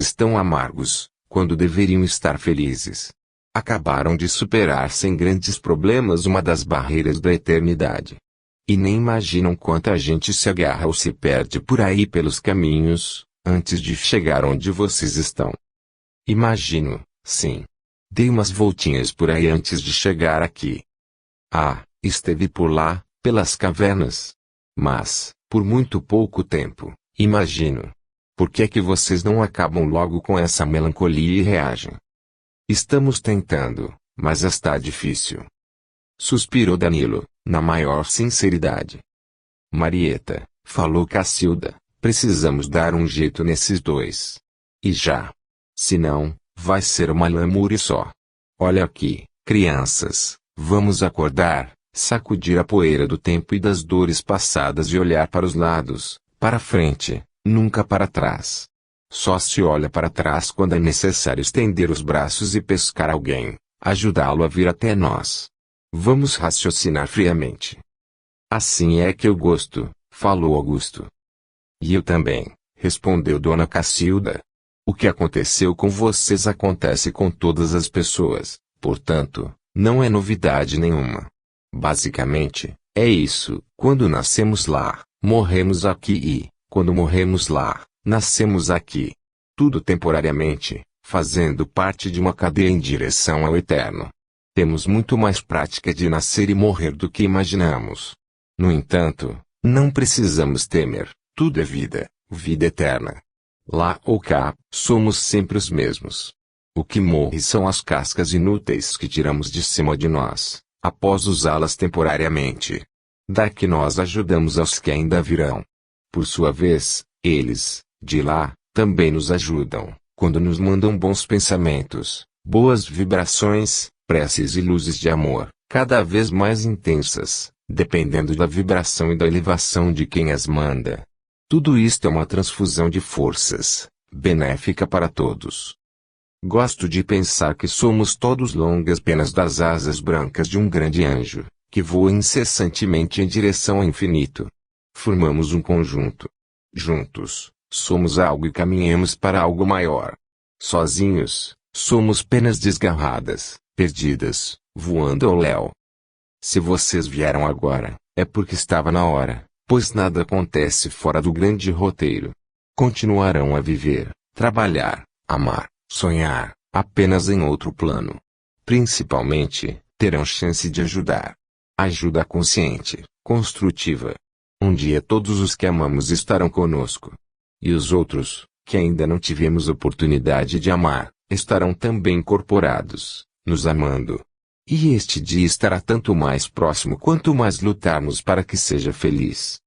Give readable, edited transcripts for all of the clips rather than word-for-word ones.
estão amargos, quando deveriam estar felizes. Acabaram de superar sem grandes problemas uma das barreiras da eternidade. E nem imaginam quanta gente se agarra ou se perde por aí pelos caminhos, antes de chegar onde vocês estão. Imagino, sim. Dei umas voltinhas por aí antes de chegar aqui. Ah, esteve por lá, pelas cavernas. Mas, por muito pouco tempo, imagino. Por que é que vocês não acabam logo com essa melancolia e reagem? Estamos tentando, mas está difícil. Suspirou Danilo, na maior sinceridade. Marieta, falou Cacilda, precisamos dar um jeito nesses dois. E já. Senão, vai ser uma lamúria só. Olha aqui, crianças, vamos acordar, sacudir a poeira do tempo e das dores passadas e olhar para os lados, para frente, nunca para trás. Só se olha para trás quando é necessário estender os braços e pescar alguém, ajudá-lo a vir até nós. Vamos raciocinar friamente. Assim é que eu gosto, falou Augusto. E eu também, respondeu Dona Cacilda. O que aconteceu com vocês acontece com todas as pessoas, portanto, não é novidade nenhuma. Basicamente, é isso. Quando nascemos lá, morremos aqui e, quando morremos lá, nascemos aqui. Tudo temporariamente, fazendo parte de uma cadeia em direção ao eterno. Temos muito mais prática de nascer e morrer do que imaginamos. No entanto, não precisamos temer, tudo é vida, vida eterna. Lá ou cá, somos sempre os mesmos. O que morre são as cascas inúteis que tiramos de cima de nós, após usá-las temporariamente. Daqui nós ajudamos aos que ainda virão. Por sua vez, eles, de lá, também nos ajudam, quando nos mandam bons pensamentos, boas vibrações, preces e luzes de amor, cada vez mais intensas, dependendo da vibração e da elevação de quem as manda. Tudo isto é uma transfusão de forças, benéfica para todos. Gosto de pensar que somos todos longas penas das asas brancas de um grande anjo, que voa incessantemente em direção ao infinito. Formamos um conjunto. Juntos, somos algo e caminhamos para algo maior. Sozinhos, somos penas desgarradas, perdidas, voando ao léu. Se vocês vieram agora, é porque estava na hora. Pois nada acontece fora do grande roteiro. Continuarão a viver, trabalhar, amar, sonhar, apenas em outro plano. Principalmente, terão chance de ajudar. Ajuda consciente, construtiva. Um dia todos os que amamos estarão conosco. E os outros, que ainda não tivemos oportunidade de amar, estarão também incorporados, nos amando. E este dia estará tanto mais próximo quanto mais lutarmos para que seja feliz.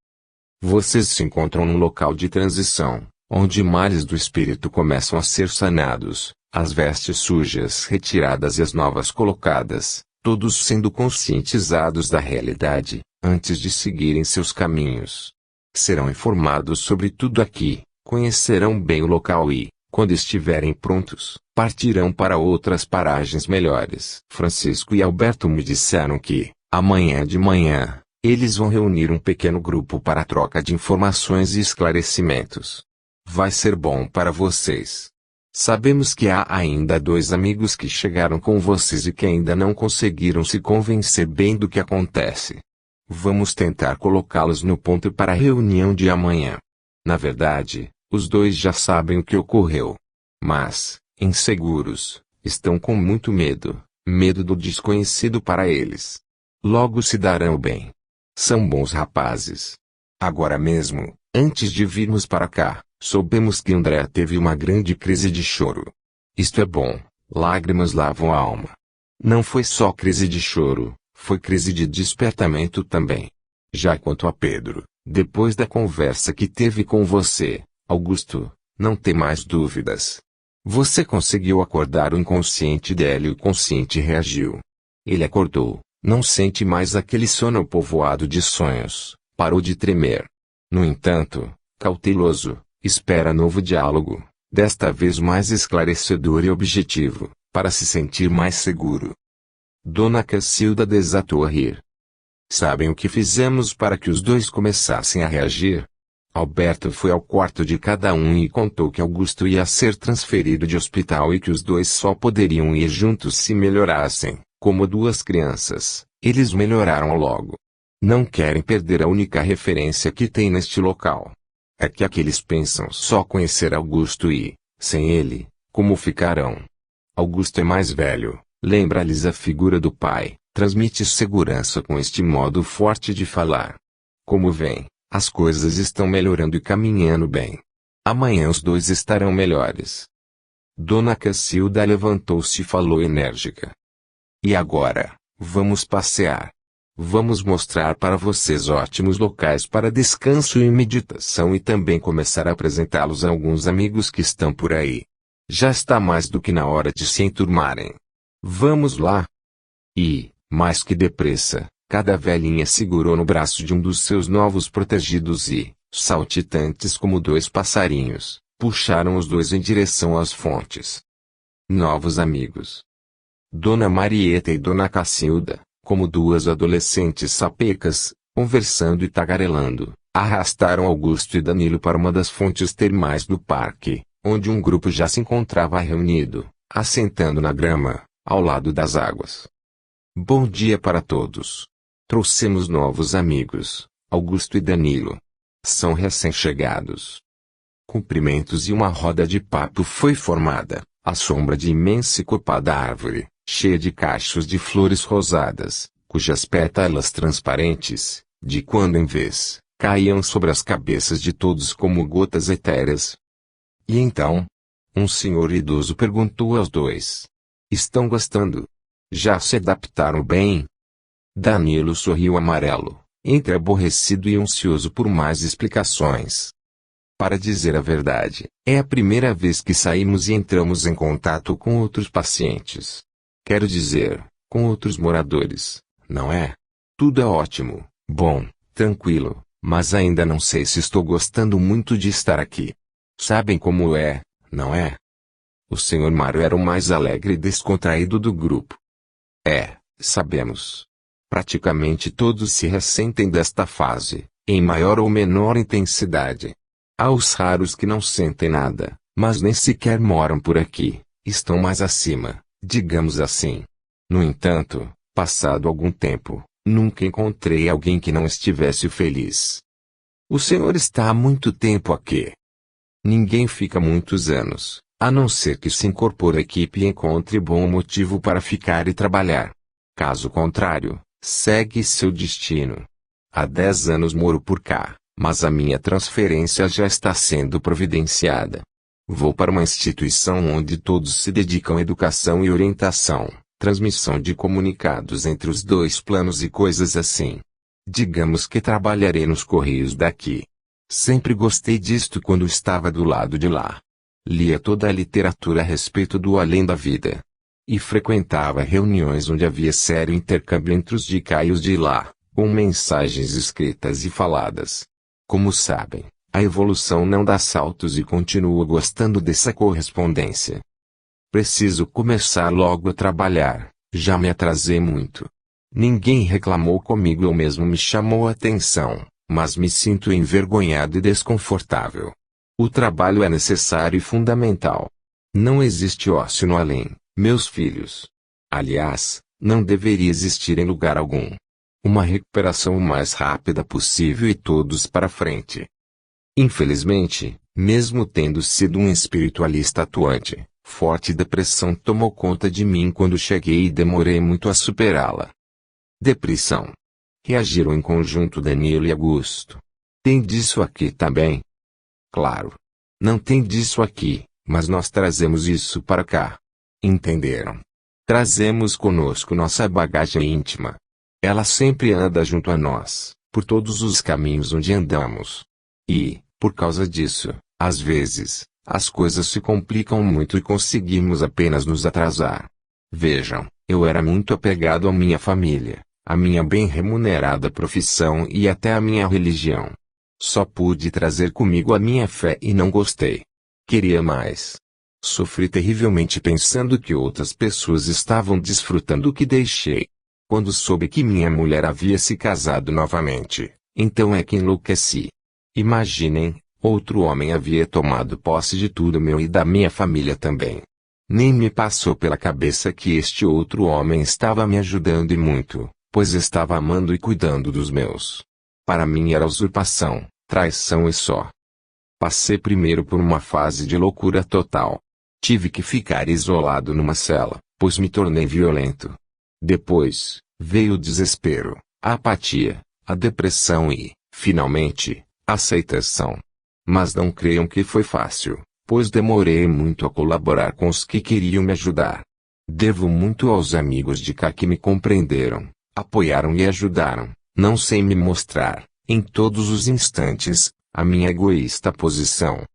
Vocês se encontram num local de transição, onde males do espírito começam a ser sanados, as vestes sujas retiradas e as novas colocadas, todos sendo conscientizados da realidade, antes de seguirem seus caminhos. Serão informados sobre tudo aqui, conhecerão bem o local e, quando estiverem prontos, partirão para outras paragens melhores. Francisco e Alberto me disseram que, amanhã de manhã, eles vão reunir um pequeno grupo para a troca de informações e esclarecimentos. Vai ser bom para vocês. Sabemos que há ainda 2 amigos que chegaram com vocês e que ainda não conseguiram se convencer bem do que acontece. Vamos tentar colocá-los no ponto para a reunião de amanhã. Na verdade, os 2 já sabem o que ocorreu. Mas, inseguros, estão com muito medo, medo do desconhecido para eles. Logo se darão bem. São bons rapazes. Agora mesmo, antes de virmos para cá, soubemos que André teve uma grande crise de choro. Isto é bom, lágrimas lavam a alma. Não foi só crise de choro, foi crise de despertamento também. Já quanto a Pedro, depois da conversa que teve com você, Augusto, não tem mais dúvidas. Você conseguiu acordar o inconsciente dele e o consciente reagiu. Ele acordou, não sente mais aquele sono povoado de sonhos, parou de tremer. No entanto, cauteloso, espera novo diálogo, desta vez mais esclarecedor e objetivo, para se sentir mais seguro. Dona Cacilda desatou a rir. Sabem o que fizemos para que os 2 começassem a reagir? Alberto foi ao quarto de cada um e contou que Augusto ia ser transferido de hospital e que os dois só poderiam ir juntos se melhorassem, como duas crianças. Eles melhoraram logo. Não querem perder a única referência que tem neste local. É que aqueles pensam só conhecer Augusto e, sem ele, como ficarão? Augusto é mais velho, lembra-lhes a figura do pai, transmite segurança com este modo forte de falar. Como vem, as coisas estão melhorando e caminhando bem. Amanhã os dois estarão melhores. Dona Cacilda levantou-se e falou enérgica. E agora, vamos passear. Vamos mostrar para vocês ótimos locais para descanso e meditação e também começar a apresentá-los a alguns amigos que estão por aí. Já está mais do que na hora de se enturmarem. Vamos lá. E, mais que depressa, cada velhinha segurou no braço de um dos seus novos protegidos e, saltitantes como dois passarinhos, puxaram os dois em direção às fontes. Novos amigos. Dona Marieta e Dona Cacilda, como duas adolescentes sapecas, conversando e tagarelando, arrastaram Augusto e Danilo para uma das fontes termais do parque, onde um grupo já se encontrava reunido, assentando na grama, ao lado das águas. Bom dia para todos. Trouxemos novos amigos, Augusto e Danilo. São recém-chegados. Cumprimentos e uma roda de papo foi formada, à sombra de imensa e copada árvore, cheia de cachos de flores rosadas, cujas pétalas transparentes, de quando em vez, caíam sobre as cabeças de todos como gotas etéreas. E então? Um senhor idoso perguntou aos dois. Estão gostando? Já se adaptaram bem? Danilo sorriu amarelo, entre aborrecido e ansioso por mais explicações. Para dizer a verdade, é a primeira vez que saímos e entramos em contato com outros pacientes. Quero dizer, com outros moradores, não é? Tudo é ótimo, bom, tranquilo, mas ainda não sei se estou gostando muito de estar aqui. Sabem como é, não é? O Sr. Mário era o mais alegre e descontraído do grupo. Sabemos. Praticamente todos se ressentem desta fase, em maior ou menor intensidade. Há os raros que não sentem nada, mas nem sequer moram por aqui, estão mais acima, digamos assim. No entanto, passado algum tempo, nunca encontrei alguém que não estivesse feliz. O senhor está há muito tempo aqui. Ninguém fica muitos anos, a não ser que se incorpore à equipe e encontre bom motivo para ficar e trabalhar. Caso contrário, segue seu destino. Há 10 anos moro por cá, mas a minha transferência já está sendo providenciada. Vou para uma instituição onde todos se dedicam à educação e orientação, transmissão de comunicados entre os dois planos e coisas assim. Digamos que trabalharei nos correios daqui. Sempre gostei disto quando estava do lado de lá. Lia toda a literatura a respeito do além da vida. E frequentava reuniões onde havia sério intercâmbio entre os de cá e os de lá, com mensagens escritas e faladas. Como sabem, a evolução não dá saltos e continuo gostando dessa correspondência. Preciso começar logo a trabalhar, já me atrasei muito. Ninguém reclamou comigo ou mesmo me chamou a atenção, mas me sinto envergonhado e desconfortável. O trabalho é necessário e fundamental. Não existe ócio no além, meus filhos. Aliás, não deveria existir em lugar algum. Uma recuperação o mais rápida possível e todos para frente. Infelizmente, mesmo tendo sido um espiritualista atuante, forte depressão tomou conta de mim quando cheguei e demorei muito a superá-la. Depressão. Reagiram em conjunto Danilo e Augusto. Tem disso aqui também? Claro. Não tem disso aqui, mas nós trazemos isso para cá. Entenderam? Trazemos conosco nossa bagagem íntima. Ela sempre anda junto a nós, por todos os caminhos onde andamos. E, por causa disso, às vezes, as coisas se complicam muito e conseguimos apenas nos atrasar. Vejam, eu era muito apegado à minha família, à minha bem remunerada profissão e até à minha religião. Só pude trazer comigo a minha fé e não gostei. Queria mais. Sofri terrivelmente pensando que outras pessoas estavam desfrutando o que deixei. Quando soube que minha mulher havia se casado novamente, então é que enlouqueci. Imaginem, outro homem havia tomado posse de tudo meu e da minha família também. Nem me passou pela cabeça que este outro homem estava me ajudando e muito, pois estava amando e cuidando dos meus. Para mim era usurpação, traição e só. Passei primeiro por uma fase de loucura total. Tive que ficar isolado numa cela, pois me tornei violento. Depois, veio o desespero, a apatia, a depressão e, finalmente, a aceitação. Mas não creiam que foi fácil, pois demorei muito a colaborar com os que queriam me ajudar. Devo muito aos amigos de cá que me compreenderam, apoiaram e ajudaram, não sem me mostrar, em todos os instantes, a minha egoísta posição.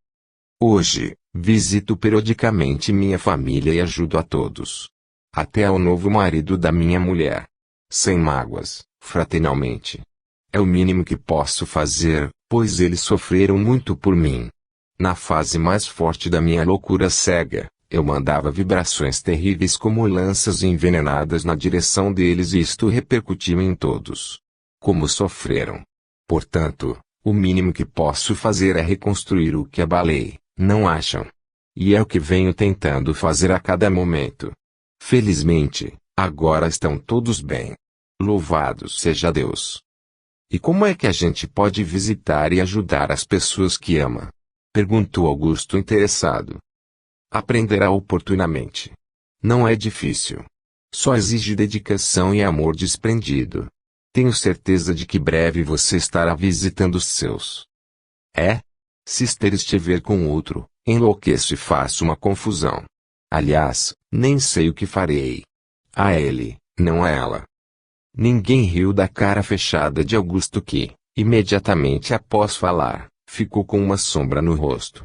Hoje, visito periodicamente minha família e ajudo a todos. Até ao novo marido da minha mulher. Sem mágoas, fraternalmente. É o mínimo que posso fazer, pois eles sofreram muito por mim. Na fase mais forte da minha loucura cega, eu mandava vibrações terríveis como lanças envenenadas na direção deles e isto repercutiu em todos. Como sofreram. Portanto, o mínimo que posso fazer é reconstruir o que abalei, não acham? E é o que venho tentando fazer a cada momento. Felizmente, agora estão todos bem. Louvado seja Deus. E como é que a gente pode visitar e ajudar as pessoas que ama? Perguntou Augusto interessado. Aprenderá oportunamente. Não é difícil. Só exige dedicação e amor desprendido. Tenho certeza de que breve você estará visitando os seus. Se estiver com outro, enlouqueço e faço uma confusão. Aliás, nem sei o que farei. A ele, não a ela. Ninguém riu da cara fechada de Augusto que, imediatamente após falar, ficou com uma sombra no rosto.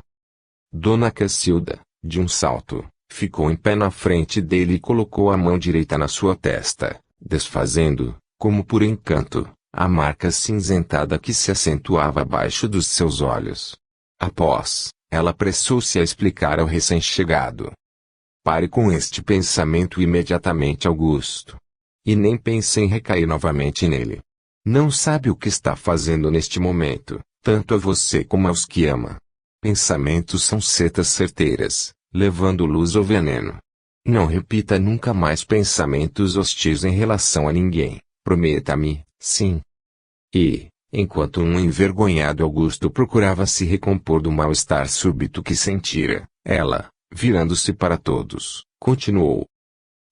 Dona Cacilda, de um salto, ficou em pé na frente dele e colocou a mão direita na sua testa, desfazendo, como por encanto, a marca cinzentada que se acentuava abaixo dos seus olhos. Após, ela apressou-se a explicar ao recém-chegado. Pare com este pensamento imediatamente, Augusto. E nem pense em recair novamente nele. Não sabe o que está fazendo neste momento, tanto a você como aos que ama. Pensamentos são setas certeiras, levando luz ou veneno. Não repita nunca mais pensamentos hostis em relação a ninguém. Prometa-me, sim. E, enquanto um envergonhado Augusto procurava se recompor do mal-estar súbito que sentira, ela, virando-se para todos, continuou.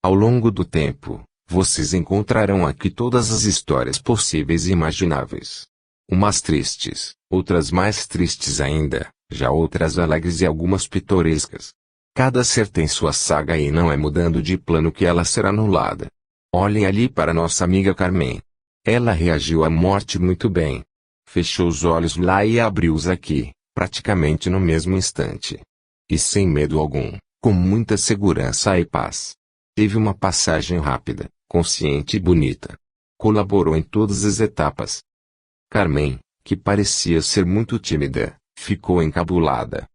Ao longo do tempo, vocês encontrarão aqui todas as histórias possíveis e imagináveis. Umas tristes, outras mais tristes ainda, já outras alegres e algumas pitorescas. Cada ser tem sua saga e não é mudando de plano que ela será anulada. Olhem ali para nossa amiga Carmen. Ela reagiu à morte muito bem. Fechou os olhos lá e abriu-os aqui, praticamente no mesmo instante. E sem medo algum, com muita segurança e paz. Teve uma passagem rápida, consciente e bonita. Colaborou em todas as etapas. Carmen, que parecia ser muito tímida, ficou encabulada.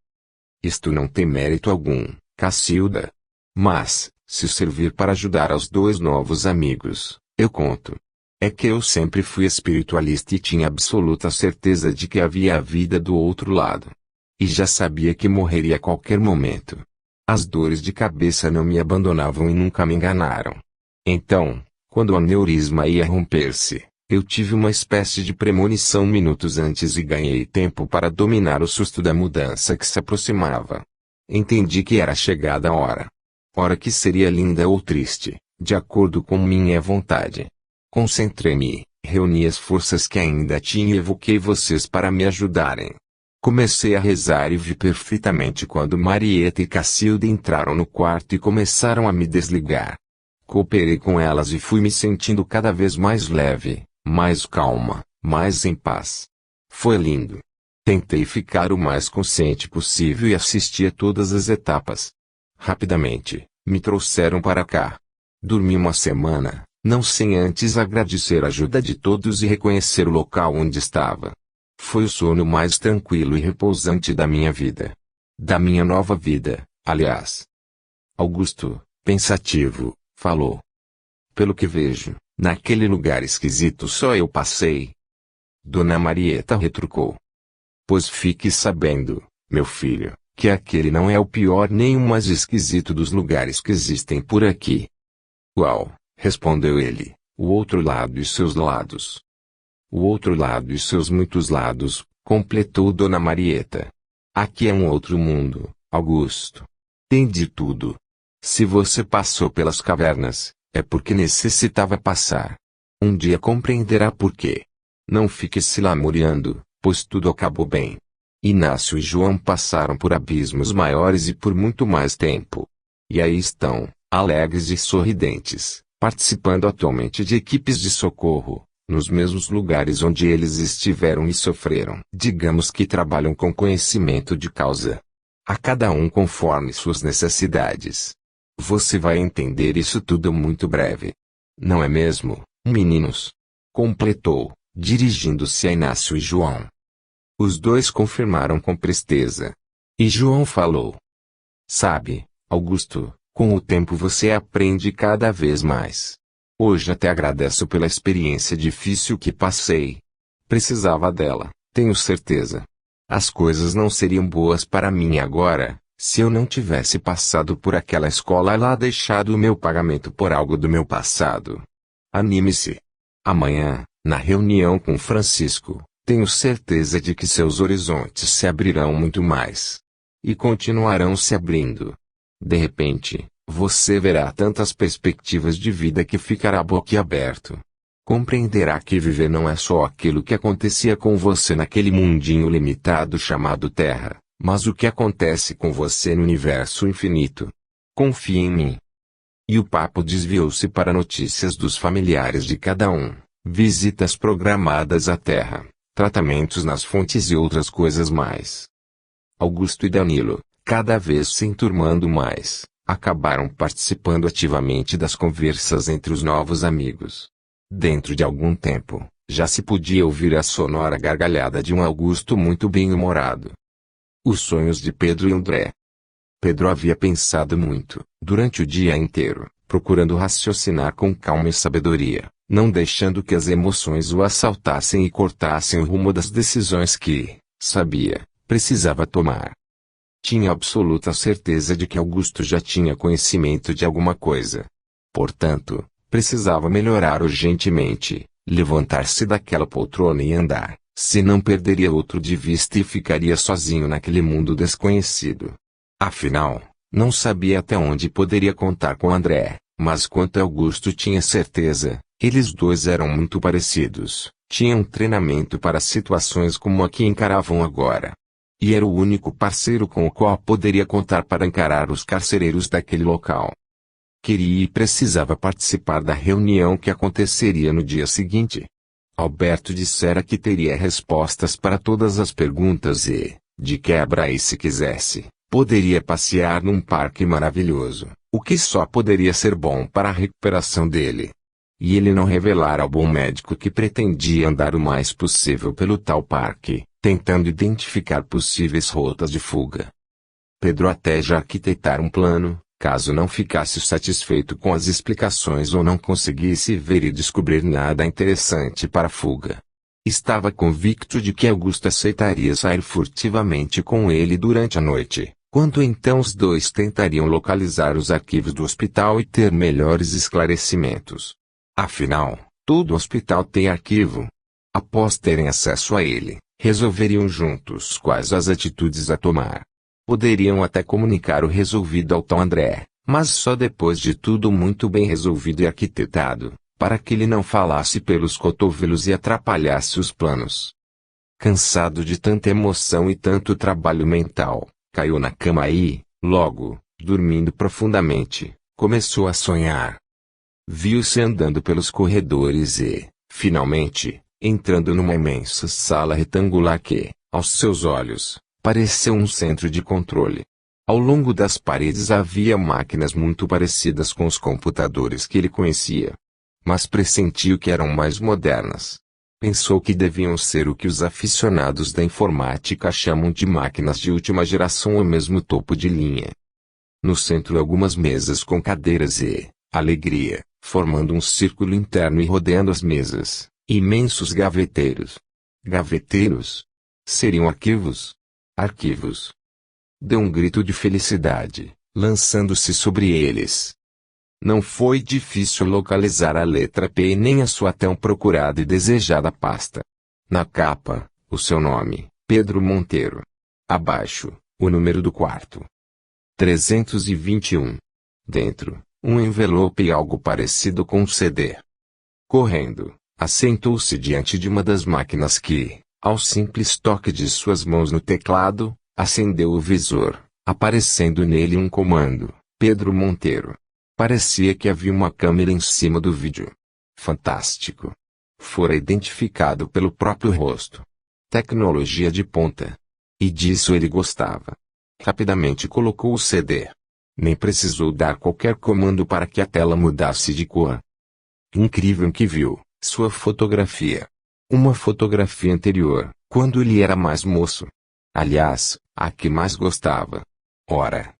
Isto não tem mérito algum, Cacilda. Mas, se servir para ajudar aos dois novos amigos, eu conto. É que eu sempre fui espiritualista e tinha absoluta certeza de que havia a vida do outro lado. E já sabia que morreria a qualquer momento. As dores de cabeça não me abandonavam e nunca me enganaram. Então, quando o aneurisma ia romper-se, eu tive uma espécie de premonição minutos antes e ganhei tempo para dominar o susto da mudança que se aproximava. Entendi que era chegada a hora. Hora que seria linda ou triste, de acordo com minha vontade. Concentrei-me, reuni as forças que ainda tinha e evoquei vocês para me ajudarem. Comecei a rezar e vi perfeitamente quando Marieta e Cacilda entraram no quarto e começaram a me desligar. Cooperei com elas e fui me sentindo cada vez mais leve, mais calma, mais em paz. Foi lindo. Tentei ficar o mais consciente possível e assisti a todas as etapas. Rapidamente, me trouxeram para cá. Dormi uma semana, não sem antes agradecer a ajuda de todos e reconhecer o local onde estava. Foi o sono mais tranquilo e repousante da minha vida. Da minha nova vida, aliás. Augusto, pensativo, falou. Pelo que vejo, naquele lugar esquisito só eu passei. Dona Marieta retrucou. Pois fique sabendo, meu filho, que aquele não é o pior nem o mais esquisito dos lugares que existem por aqui. Uau, respondeu ele, o outro lado e seus lados. O outro lado e seus muitos lados, completou Dona Marieta. Aqui é um outro mundo, Augusto. Tem de tudo. Se você passou pelas cavernas, é porque necessitava passar. Um dia compreenderá por quê. Não fique se lamuriando, pois tudo acabou bem. Inácio e João passaram por abismos maiores e por muito mais tempo. E aí estão, alegres e sorridentes, participando atualmente de equipes de socorro, nos mesmos lugares onde eles estiveram e sofreram. Digamos que trabalham com conhecimento de causa. A cada um conforme suas necessidades. Você vai entender isso tudo muito breve. Não é mesmo, meninos? Completou, dirigindo-se a Inácio e João. Os dois confirmaram com presteza. E João falou: Sabe, Augusto, com o tempo você aprende cada vez mais. Hoje até agradeço pela experiência difícil que passei. Precisava dela, tenho certeza. As coisas não seriam boas para mim agora, se eu não tivesse passado por aquela escola lá deixado o meu pagamento por algo do meu passado. Anime-se. Amanhã, na reunião com Francisco, tenho certeza de que seus horizontes se abrirão muito mais. E continuarão se abrindo. De repente, você verá tantas perspectivas de vida que ficará boquiaberto. Compreenderá que viver não é só aquilo que acontecia com você naquele mundinho limitado chamado Terra, mas o que acontece com você no universo infinito. Confie em mim. E o papo desviou-se para notícias dos familiares de cada um, visitas programadas à Terra, tratamentos nas fontes e outras coisas mais. Augusto e Danilo, cada vez se enturmando mais, acabaram participando ativamente das conversas entre os novos amigos. Dentro de algum tempo, já se podia ouvir a sonora gargalhada de um Augusto muito bem-humorado. Os sonhos de Pedro e André. Pedro havia pensado muito, durante o dia inteiro, procurando raciocinar com calma e sabedoria, não deixando que as emoções o assaltassem e cortassem o rumo das decisões que, sabia, precisava tomar. Tinha absoluta certeza de que Augusto já tinha conhecimento de alguma coisa. Portanto, precisava melhorar urgentemente, levantar-se daquela poltrona e andar, senão perderia outro de vista e ficaria sozinho naquele mundo desconhecido. Afinal, não sabia até onde poderia contar com André, mas quanto a Augusto tinha certeza, eles dois eram muito parecidos, tinham treinamento para situações como a que encaravam agora. E era o único parceiro com o qual poderia contar para encarar os carcereiros daquele local. Queria e precisava participar da reunião que aconteceria no dia seguinte. Alberto dissera que teria respostas para todas as perguntas e, de quebra e se quisesse, poderia passear num parque maravilhoso, o que só poderia ser bom para a recuperação dele. E ele não revelara ao bom médico que pretendia andar o mais possível pelo tal parque, tentando identificar possíveis rotas de fuga. Pedro até já arquitetara um plano, caso não ficasse satisfeito com as explicações ou não conseguisse ver e descobrir nada interessante para a fuga. Estava convicto de que Augusto aceitaria sair furtivamente com ele durante a noite, quando então os dois tentariam localizar os arquivos do hospital e ter melhores esclarecimentos. Afinal, todo hospital tem arquivo. Após terem acesso a ele, resolveriam juntos quais as atitudes a tomar. Poderiam até comunicar o resolvido ao tal André, mas só depois de tudo muito bem resolvido e arquitetado, para que ele não falasse pelos cotovelos e atrapalhasse os planos. Cansado de tanta emoção e tanto trabalho mental, caiu na cama e, logo, dormindo profundamente, começou a sonhar. Viu-se andando pelos corredores e, finalmente, entrando numa imensa sala retangular que, aos seus olhos, pareceu um centro de controle. Ao longo das paredes havia máquinas muito parecidas com os computadores que ele conhecia. Mas pressentiu que eram mais modernas. Pensou que deviam ser o que os aficionados da informática chamam de máquinas de última geração ou mesmo topo de linha. No centro algumas mesas com cadeiras e, alegria, formando um círculo interno e rodeando as mesas, imensos gaveteiros. Gaveteiros? Seriam arquivos? Arquivos. Deu um grito de felicidade, lançando-se sobre eles. Não foi difícil localizar a letra P e nem a sua tão procurada e desejada pasta. Na capa, o seu nome, Pedro Monteiro. Abaixo, o número do quarto. 321. Dentro, um envelope e algo parecido com um CD. Correndo, assentou-se diante de uma das máquinas que, ao simples toque de suas mãos no teclado, acendeu o visor, aparecendo nele um comando, Pedro Monteiro. Parecia que havia uma câmera em cima do vídeo. Fantástico. Fora identificado pelo próprio rosto. Tecnologia de ponta. E disso ele gostava. Rapidamente colocou o CD. Nem precisou dar qualquer comando para que a tela mudasse de cor. Incrível que viu, sua fotografia. Uma fotografia anterior, quando ele era mais moço. Aliás, a que mais gostava. Ora.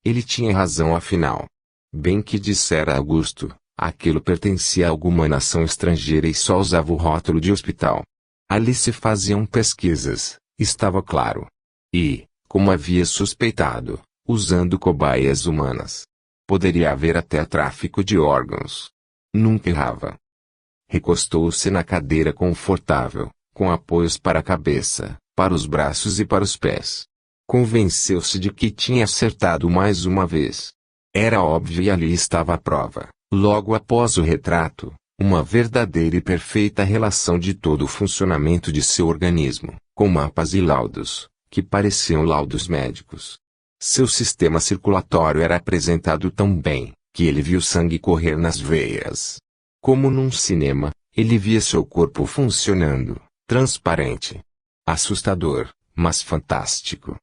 Ele tinha razão afinal. Bem que dissera Augusto, aquilo pertencia a alguma nação estrangeira e só usava o rótulo de hospital. Ali se faziam pesquisas, estava claro. E, como havia suspeitado, usando cobaias humanas. Poderia haver até tráfico de órgãos. Nunca errava. Recostou-se na cadeira confortável, com apoios para a cabeça, para os braços e para os pés. Convenceu-se de que tinha acertado mais uma vez. Era óbvio e ali estava a prova, logo após o retrato, uma verdadeira e perfeita relação de todo o funcionamento de seu organismo, com mapas e laudos, que pareciam laudos médicos. Seu sistema circulatório era apresentado tão bem, que ele viu sangue correr nas veias. Como num cinema, ele via seu corpo funcionando, transparente. Assustador, mas fantástico.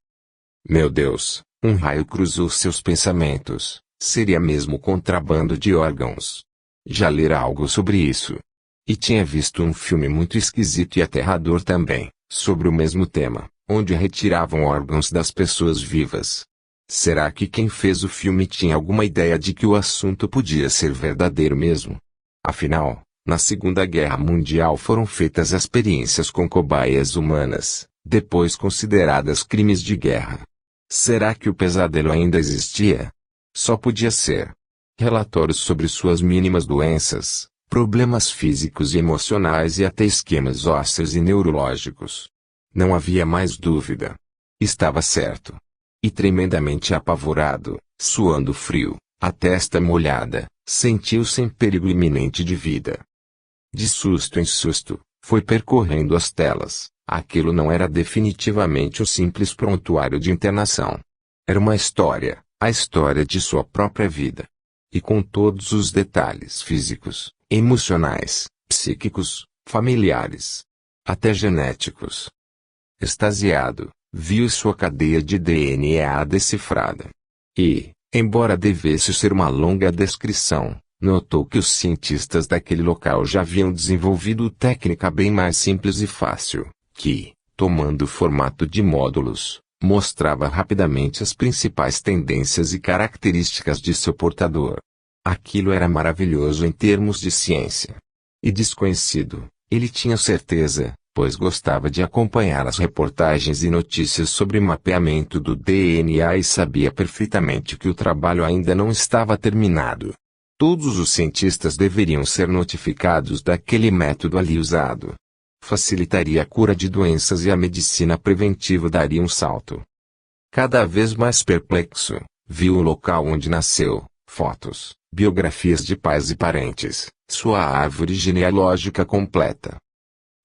Meu Deus, um raio cruzou seus pensamentos. Seria mesmo contrabando de órgãos. Já lera algo sobre isso. E tinha visto um filme muito esquisito e aterrador também, sobre o mesmo tema, onde retiravam órgãos das pessoas vivas. Será que quem fez o filme tinha alguma ideia de que o assunto podia ser verdadeiro mesmo? Afinal, na Segunda Guerra Mundial foram feitas experiências com cobaias humanas, depois consideradas crimes de guerra. Será que o pesadelo ainda existia? Só podia ser. Relatórios sobre suas mínimas doenças, problemas físicos e emocionais e até esquemas ósseos e neurológicos. Não havia mais dúvida. Estava certo. E tremendamente apavorado, suando frio, a testa molhada, sentiu-se em perigo iminente de vida. De susto em susto, foi percorrendo as telas. Aquilo não era definitivamente um simples prontuário de internação. Era uma história, a história de sua própria vida. E com todos os detalhes físicos, emocionais, psíquicos, familiares, até genéticos. Extasiado, viu sua cadeia de DNA decifrada. E, embora devesse ser uma longa descrição, notou que os cientistas daquele local já haviam desenvolvido técnica bem mais simples e fácil, que, tomando o formato de módulos, mostrava rapidamente as principais tendências e características de seu portador. Aquilo era maravilhoso em termos de ciência. E desconhecido, ele tinha certeza, pois gostava de acompanhar as reportagens e notícias sobre mapeamento do DNA e sabia perfeitamente que o trabalho ainda não estava terminado. Todos os cientistas deveriam ser notificados daquele método ali usado. Facilitaria a cura de doenças e a medicina preventiva daria um salto. Cada vez mais perplexo, viu o local onde nasceu, fotos, biografias de pais e parentes, sua árvore genealógica completa.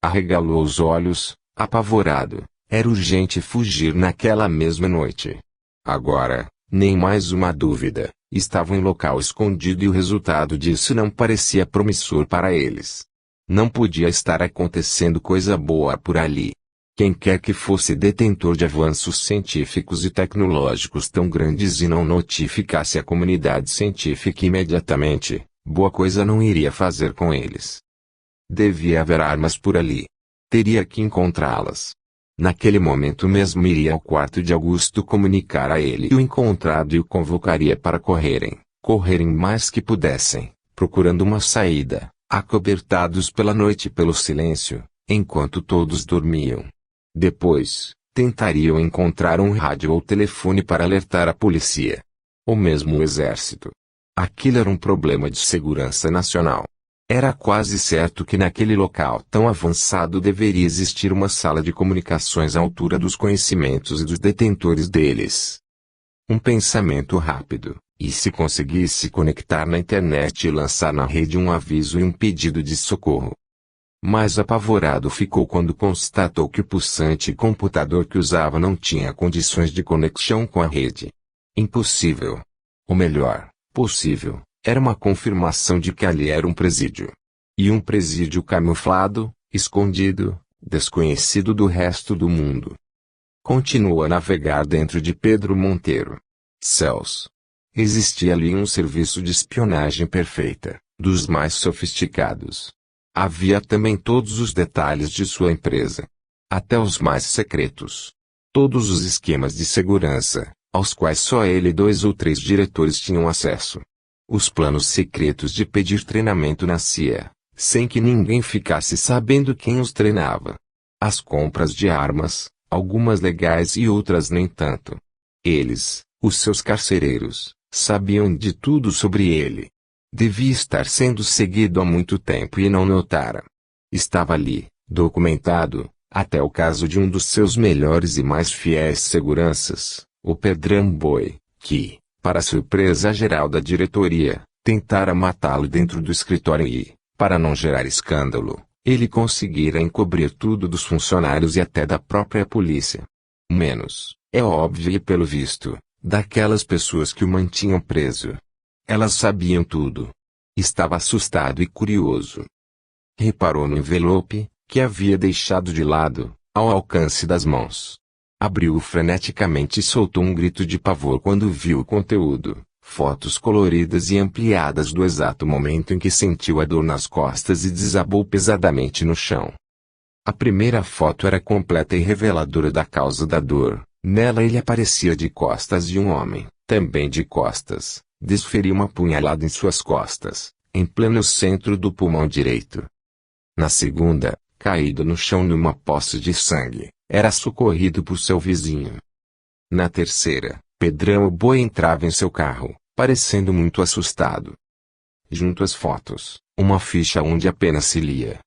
Arregalou os olhos, apavorado. Era urgente fugir naquela mesma noite. Agora, nem mais uma dúvida, estavam em local escondido e o resultado disso não parecia promissor para eles. Não podia estar acontecendo coisa boa por ali. Quem quer que fosse detentor de avanços científicos e tecnológicos tão grandes e não notificasse a comunidade científica imediatamente, boa coisa não iria fazer com eles. Devia haver armas por ali. Teria que encontrá-las. Naquele momento mesmo iria ao quarto de Augusto comunicar a ele o encontrado e o convocaria para correrem mais que pudessem, procurando uma saída, acobertados pela noite e pelo silêncio, enquanto todos dormiam. Depois, tentariam encontrar um rádio ou telefone para alertar a polícia. Ou mesmo o exército. Aquilo era um problema de segurança nacional. Era quase certo que naquele local tão avançado deveria existir uma sala de comunicações à altura dos conhecimentos e dos detentores deles. Um pensamento rápido, e se conseguisse conectar na internet e lançar na rede um aviso e um pedido de socorro. Mais apavorado ficou quando constatou que o pulsante computador que usava não tinha condições de conexão com a rede. Impossível. Ou melhor, possível, era uma confirmação de que ali era um presídio. E um presídio camuflado, escondido, desconhecido do resto do mundo. Continuou a navegar dentro de Pedro Monteiro. Céus! Existia ali um serviço de espionagem perfeita, dos mais sofisticados. Havia também todos os detalhes de sua empresa. Até os mais secretos. Todos os esquemas de segurança, aos quais só ele e 2 ou 3 diretores tinham acesso. Os planos secretos de pedir treinamento na CIA, sem que ninguém ficasse sabendo quem os treinava. As compras de armas, algumas legais e outras nem tanto. Eles, os seus carcereiros, sabiam de tudo sobre ele. Devia estar sendo seguido há muito tempo e não notara. Estava ali, documentado, até o caso de um dos seus melhores e mais fiéis seguranças, o Pedrão Boi, que, para surpresa geral da diretoria, tentara matá-lo dentro do escritório e, para não gerar escândalo, ele conseguira encobrir tudo dos funcionários e até da própria polícia. Menos, é óbvio e pelo visto, daquelas pessoas que o mantinham preso. Elas sabiam tudo. Estava assustado e curioso. Reparou no envelope, que havia deixado de lado, ao alcance das mãos. Abriu-o freneticamente e soltou um grito de pavor quando viu o conteúdo, fotos coloridas e ampliadas do exato momento em que sentiu a dor nas costas e desabou pesadamente no chão. A primeira foto era completa e reveladora da causa da dor. Nela ele aparecia de costas e um homem, também de costas, desferia uma punhalada em suas costas, em pleno centro do pulmão direito. Na segunda, caído no chão numa poça de sangue, era socorrido por seu vizinho. Na terceira, Pedrão o Boi entrava em seu carro, parecendo muito assustado. Junto às fotos, uma ficha onde apenas se lia: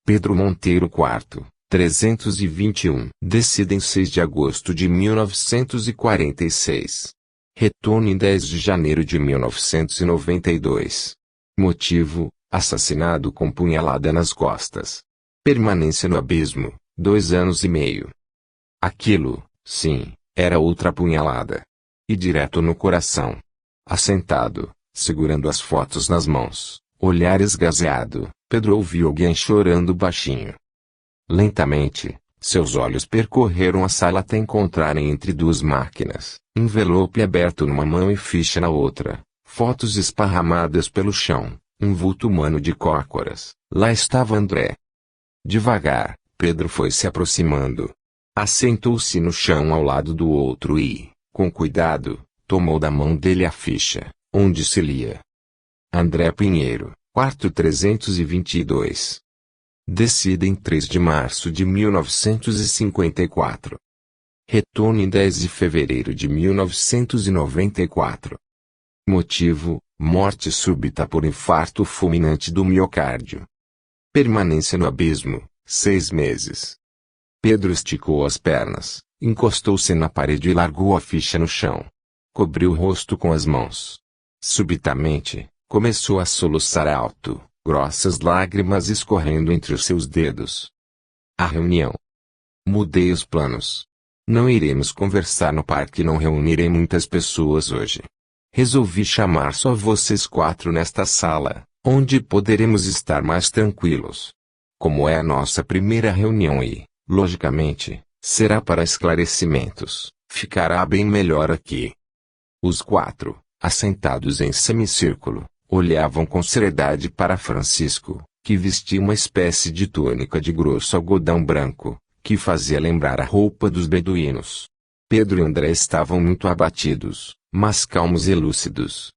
Pedro Monteiro IV, 321. Descida em 6 de agosto de 1946. Retorno em 10 de janeiro de 1992. Motivo: assassinado com punhalada nas costas. Permanência no abismo, 2 anos e meio. Aquilo, sim, era outra punhalada. E direto no coração. Assentado, segurando as fotos nas mãos, olhar esgazeado, Pedro ouviu alguém chorando baixinho. Lentamente, seus olhos percorreram a sala até encontrarem entre 2 máquinas, envelope aberto numa mão e ficha na outra, fotos esparramadas pelo chão, um vulto humano de cócoras. Lá estava André. Devagar, Pedro foi se aproximando. Assentou-se no chão ao lado do outro e, com cuidado, tomou da mão dele a ficha, onde se lia: André Pinheiro, quarto 322. Descida em 3 de março de 1954. Retorno em 10 de fevereiro de 1994. Motivo: morte súbita por infarto fulminante do miocárdio. Permanência no abismo, 6 meses. Pedro esticou as pernas, encostou-se na parede e largou a ficha no chão. Cobriu o rosto com as mãos. Subitamente, começou a soluçar alto, grossas lágrimas escorrendo entre os seus dedos. A reunião. Mudei os planos. Não iremos conversar no parque e não reunirei muitas pessoas hoje. Resolvi chamar só vocês 4 nesta sala, onde poderemos estar mais tranquilos. Como é a nossa primeira reunião e, logicamente, será para esclarecimentos, ficará bem melhor aqui. Os 4, assentados em semicírculo, olhavam com seriedade para Francisco, que vestia uma espécie de túnica de grosso algodão branco, que fazia lembrar a roupa dos beduínos. Pedro e André estavam muito abatidos, mas calmos e lúcidos.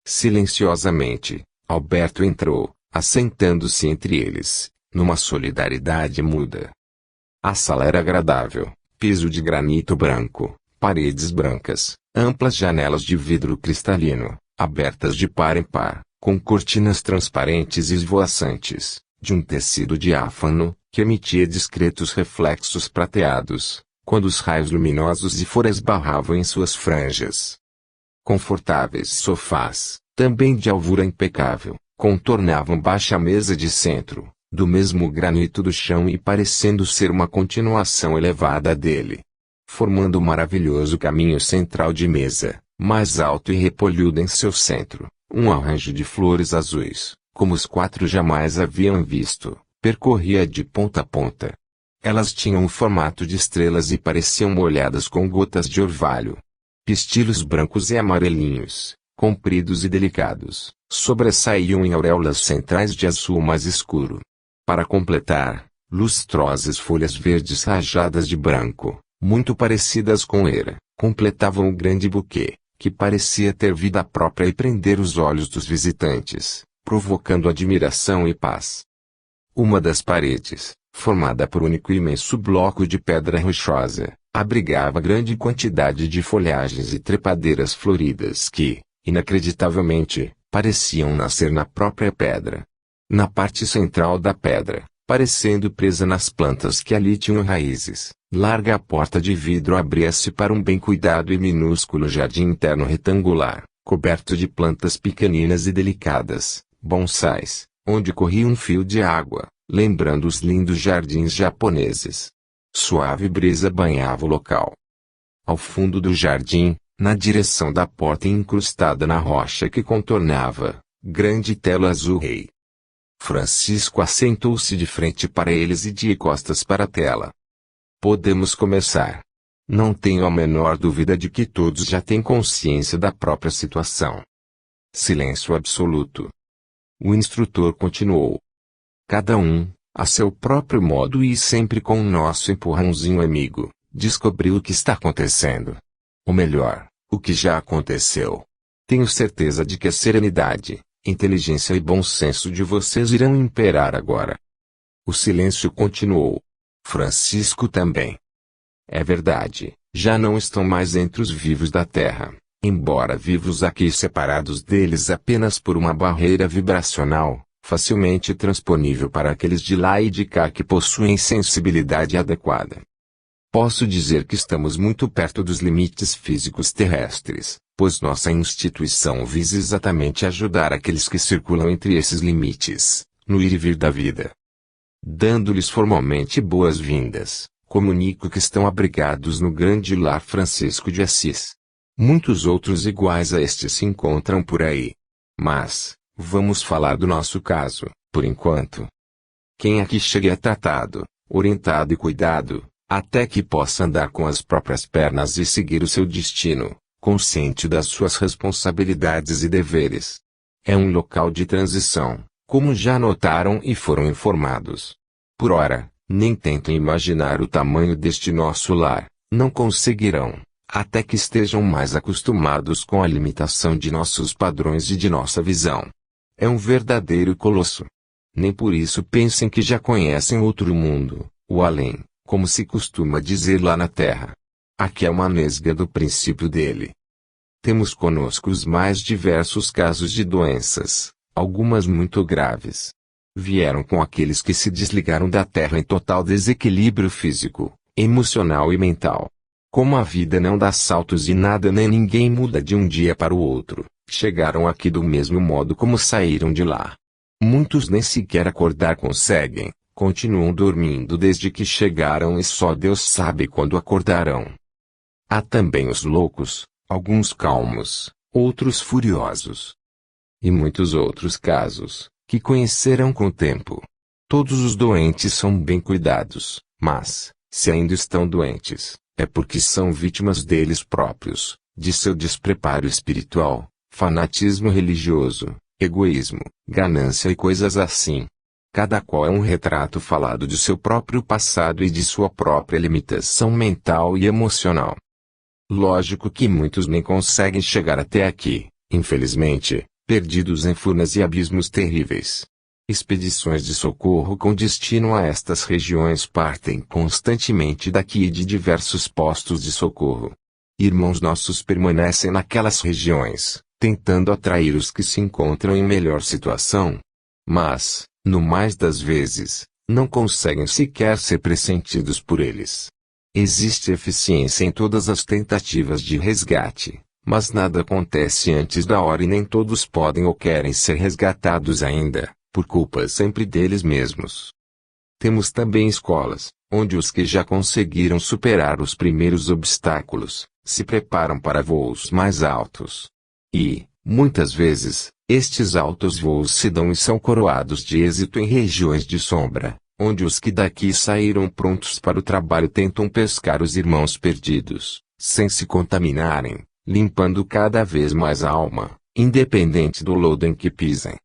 Silenciosamente, Alberto entrou, assentando-se entre eles, numa solidariedade muda. A sala era agradável, piso de granito branco, paredes brancas, amplas janelas de vidro cristalino, abertas de par em par, com cortinas transparentes e esvoaçantes, de um tecido diáfano, que emitia discretos reflexos prateados, quando os raios luminosos de fora esbarravam em suas franjas. Confortáveis sofás, também de alvura impecável, contornavam baixa mesa de centro, do mesmo granito do chão e parecendo ser uma continuação elevada dele, formando um maravilhoso caminho central de mesa, mais alto e repolhudo em seu centro, um arranjo de flores azuis, como os quatro jamais haviam visto, percorria de ponta a ponta. Elas tinham o formato de estrelas e pareciam molhadas com gotas de orvalho. Pistilos brancos e amarelinhos, compridos e delicados, sobressaíam em auréolas centrais de azul mais escuro. Para completar, lustrosas folhas verdes rajadas de branco, muito parecidas com era, completavam o grande buquê, que parecia ter vida própria e prender os olhos dos visitantes, provocando admiração e paz. Uma das paredes, formada por único e imenso bloco de pedra rochosa, abrigava grande quantidade de folhagens e trepadeiras floridas que, inacreditavelmente, pareciam nascer na própria pedra. Na parte central da pedra, parecendo presa nas plantas que ali tinham raízes, larga porta de vidro abria-se para um bem cuidado e minúsculo jardim interno retangular, coberto de plantas pequeninas e delicadas, bonsais, onde corria um fio de água, lembrando os lindos jardins japoneses. Suave brisa banhava o local. Ao fundo do jardim, na direção da porta incrustada na rocha que contornava, grande tela azul rei. Francisco assentou-se de frente para eles e de costas para a tela. Podemos começar. Não tenho a menor dúvida de que todos já têm consciência da própria situação. Silêncio absoluto. O instrutor continuou. Cada um, a seu próprio modo e sempre com o nosso empurrãozinho amigo, descobriu o que está acontecendo. Ou melhor, o que já aconteceu. Tenho certeza de que a serenidade, inteligência e bom senso de vocês irão imperar agora. O silêncio continuou. Francisco também. É verdade, já não estão mais entre os vivos da Terra, embora vivos aqui separados deles apenas por uma barreira vibracional, facilmente transponível para aqueles de lá e de cá que possuem sensibilidade adequada. Posso dizer que estamos muito perto dos limites físicos terrestres, pois nossa instituição visa exatamente ajudar aqueles que circulam entre esses limites, no ir e vir da vida. Dando-lhes formalmente boas-vindas, comunico que estão abrigados no grande lar Francisco de Assis. Muitos outros iguais a este se encontram por aí. Mas, vamos falar do nosso caso, por enquanto. Quem aqui chegue é tratado, orientado e cuidado, até que possa andar com as próprias pernas e seguir o seu destino, consciente das suas responsabilidades e deveres. É um local de transição, como já notaram e foram informados. Por ora, nem tentem imaginar o tamanho deste nosso lar, não conseguirão, até que estejam mais acostumados com a limitação de nossos padrões e de nossa visão. É um verdadeiro colosso. Nem por isso pensem que já conhecem outro mundo, o além, como se costuma dizer lá na Terra. Aqui é uma nesga do princípio dele. Temos conosco os mais diversos casos de doenças, algumas muito graves. Vieram com aqueles que se desligaram da Terra em total desequilíbrio físico, emocional e mental. Como a vida não dá saltos e nada nem ninguém muda de um dia para o outro, chegaram aqui do mesmo modo como saíram de lá. Muitos nem sequer acordar conseguem, continuam dormindo desde que chegaram e só Deus sabe quando acordarão. Há também os loucos, alguns calmos, outros furiosos. E muitos outros casos, que conhecerão com o tempo. Todos os doentes são bem cuidados, mas, se ainda estão doentes, é porque são vítimas deles próprios, de seu despreparo espiritual, fanatismo religioso, egoísmo, ganância e coisas assim. Cada qual é um retrato falado de seu próprio passado e de sua própria limitação mental e emocional. Lógico que muitos nem conseguem chegar até aqui, infelizmente, perdidos em furnas e abismos terríveis. Expedições de socorro com destino a estas regiões partem constantemente daqui e de diversos postos de socorro. Irmãos nossos permanecem naquelas regiões, tentando atrair os que se encontram em melhor situação. Mas, no mais das vezes, não conseguem sequer ser pressentidos por eles. Existe eficiência em todas as tentativas de resgate, mas nada acontece antes da hora e nem todos podem ou querem ser resgatados ainda, por culpa sempre deles mesmos. Temos também escolas, onde os que já conseguiram superar os primeiros obstáculos, se preparam para voos mais altos. E, muitas vezes, estes altos voos se dão e são coroados de êxito em regiões de sombra, onde os que daqui saíram prontos para o trabalho tentam pescar os irmãos perdidos, sem se contaminarem, limpando cada vez mais a alma, independente do lodo em que pisem.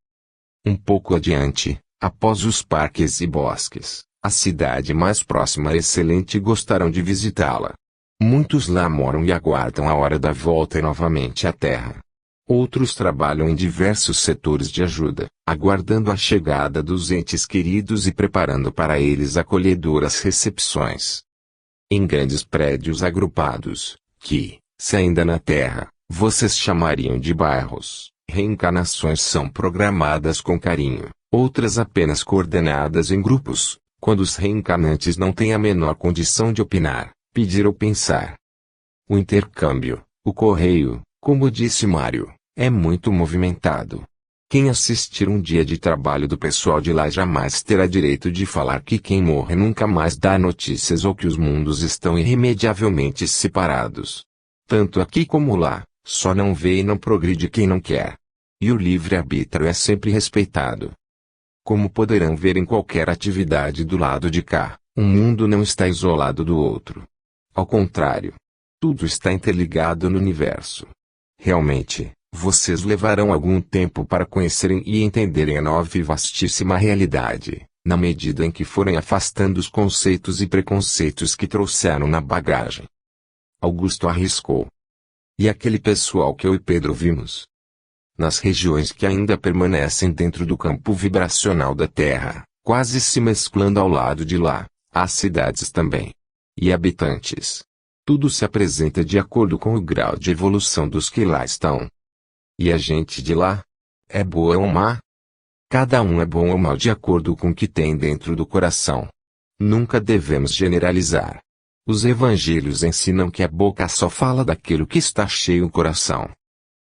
Um pouco adiante, após os parques e bosques, a cidade mais próxima é excelente e gostarão de visitá-la. Muitos lá moram e aguardam a hora da volta novamente à terra. Outros trabalham em diversos setores de ajuda, aguardando a chegada dos entes queridos e preparando para eles acolhedoras recepções. Em grandes prédios agrupados, que, se ainda na terra, vocês chamariam de bairros, reencarnações são programadas com carinho, outras apenas coordenadas em grupos, quando os reencarnantes não têm a menor condição de opinar, pedir ou pensar. O intercâmbio, o correio, como disse Mário, é muito movimentado. Quem assistir um dia de trabalho do pessoal de lá jamais terá direito de falar que quem morre nunca mais dá notícias ou que os mundos estão irremediavelmente separados. Tanto aqui como lá, só não vê e não progride quem não quer. E o livre-arbítrio é sempre respeitado. Como poderão ver em qualquer atividade do lado de cá, um mundo não está isolado do outro. Ao contrário, tudo está interligado no universo. Realmente, vocês levarão algum tempo para conhecerem e entenderem a nova e vastíssima realidade, na medida em que forem afastando os conceitos e preconceitos que trouxeram na bagagem. Augusto arriscou. E aquele pessoal que eu e Pedro vimos? Nas regiões que ainda permanecem dentro do campo vibracional da Terra, quase se mesclando ao lado de lá, há cidades também. E habitantes. Tudo se apresenta de acordo com o grau de evolução dos que lá estão. E a gente de lá? É boa ou má? Cada um é bom ou mau de acordo com o que tem dentro do coração. Nunca devemos generalizar. Os evangelhos ensinam que a boca só fala daquilo que está cheio o coração.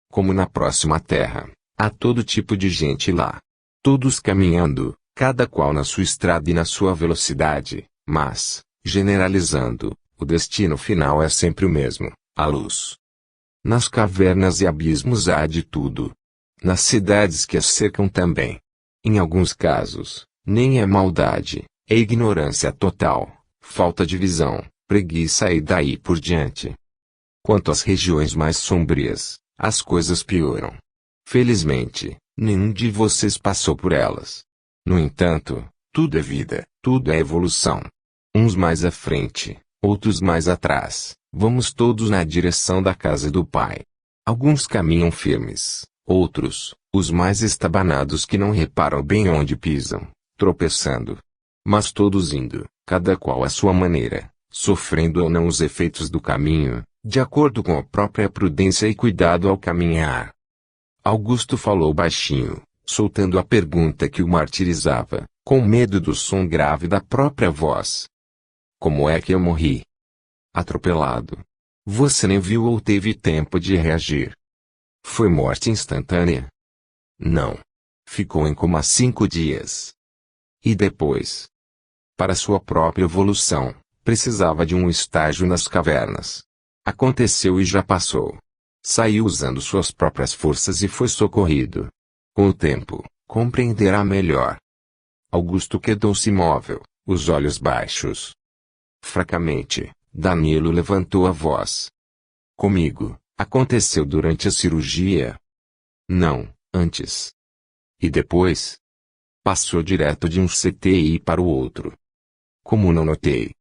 Como na próxima terra, há todo tipo de gente lá. Todos caminhando, cada qual na sua estrada e na sua velocidade, mas, generalizando, o destino final é sempre o mesmo, a luz. Nas cavernas e abismos há de tudo. Nas cidades que as cercam também. Em alguns casos, nem é maldade, é ignorância total, falta de visão, preguiça e daí por diante. Quanto às regiões mais sombrias, as coisas pioram. Felizmente, nenhum de vocês passou por elas. No entanto, tudo é vida, tudo é evolução. Uns mais à frente, outros mais atrás, vamos todos na direção da casa do Pai. Alguns caminham firmes, outros, os mais estabanados que não reparam bem onde pisam, tropeçando. Mas todos indo, cada qual à sua maneira, sofrendo ou não os efeitos do caminho, de acordo com a própria prudência e cuidado ao caminhar. Augusto falou baixinho, soltando a pergunta que o martirizava, com medo do som grave da própria voz. Como é que eu morri? Atropelado. Você nem viu ou teve tempo de reagir? Foi morte instantânea? Não. Ficou em coma 5 dias. E depois? Para sua própria evolução, precisava de um estágio nas cavernas. Aconteceu e já passou. Saiu usando suas próprias forças e foi socorrido. Com o tempo, compreenderá melhor. Augusto quedou-se imóvel, os olhos baixos. Fracamente, Danilo levantou a voz. Comigo, aconteceu durante a cirurgia? Não, antes. E depois? Passou direto de um CTI para o outro. Como não notei?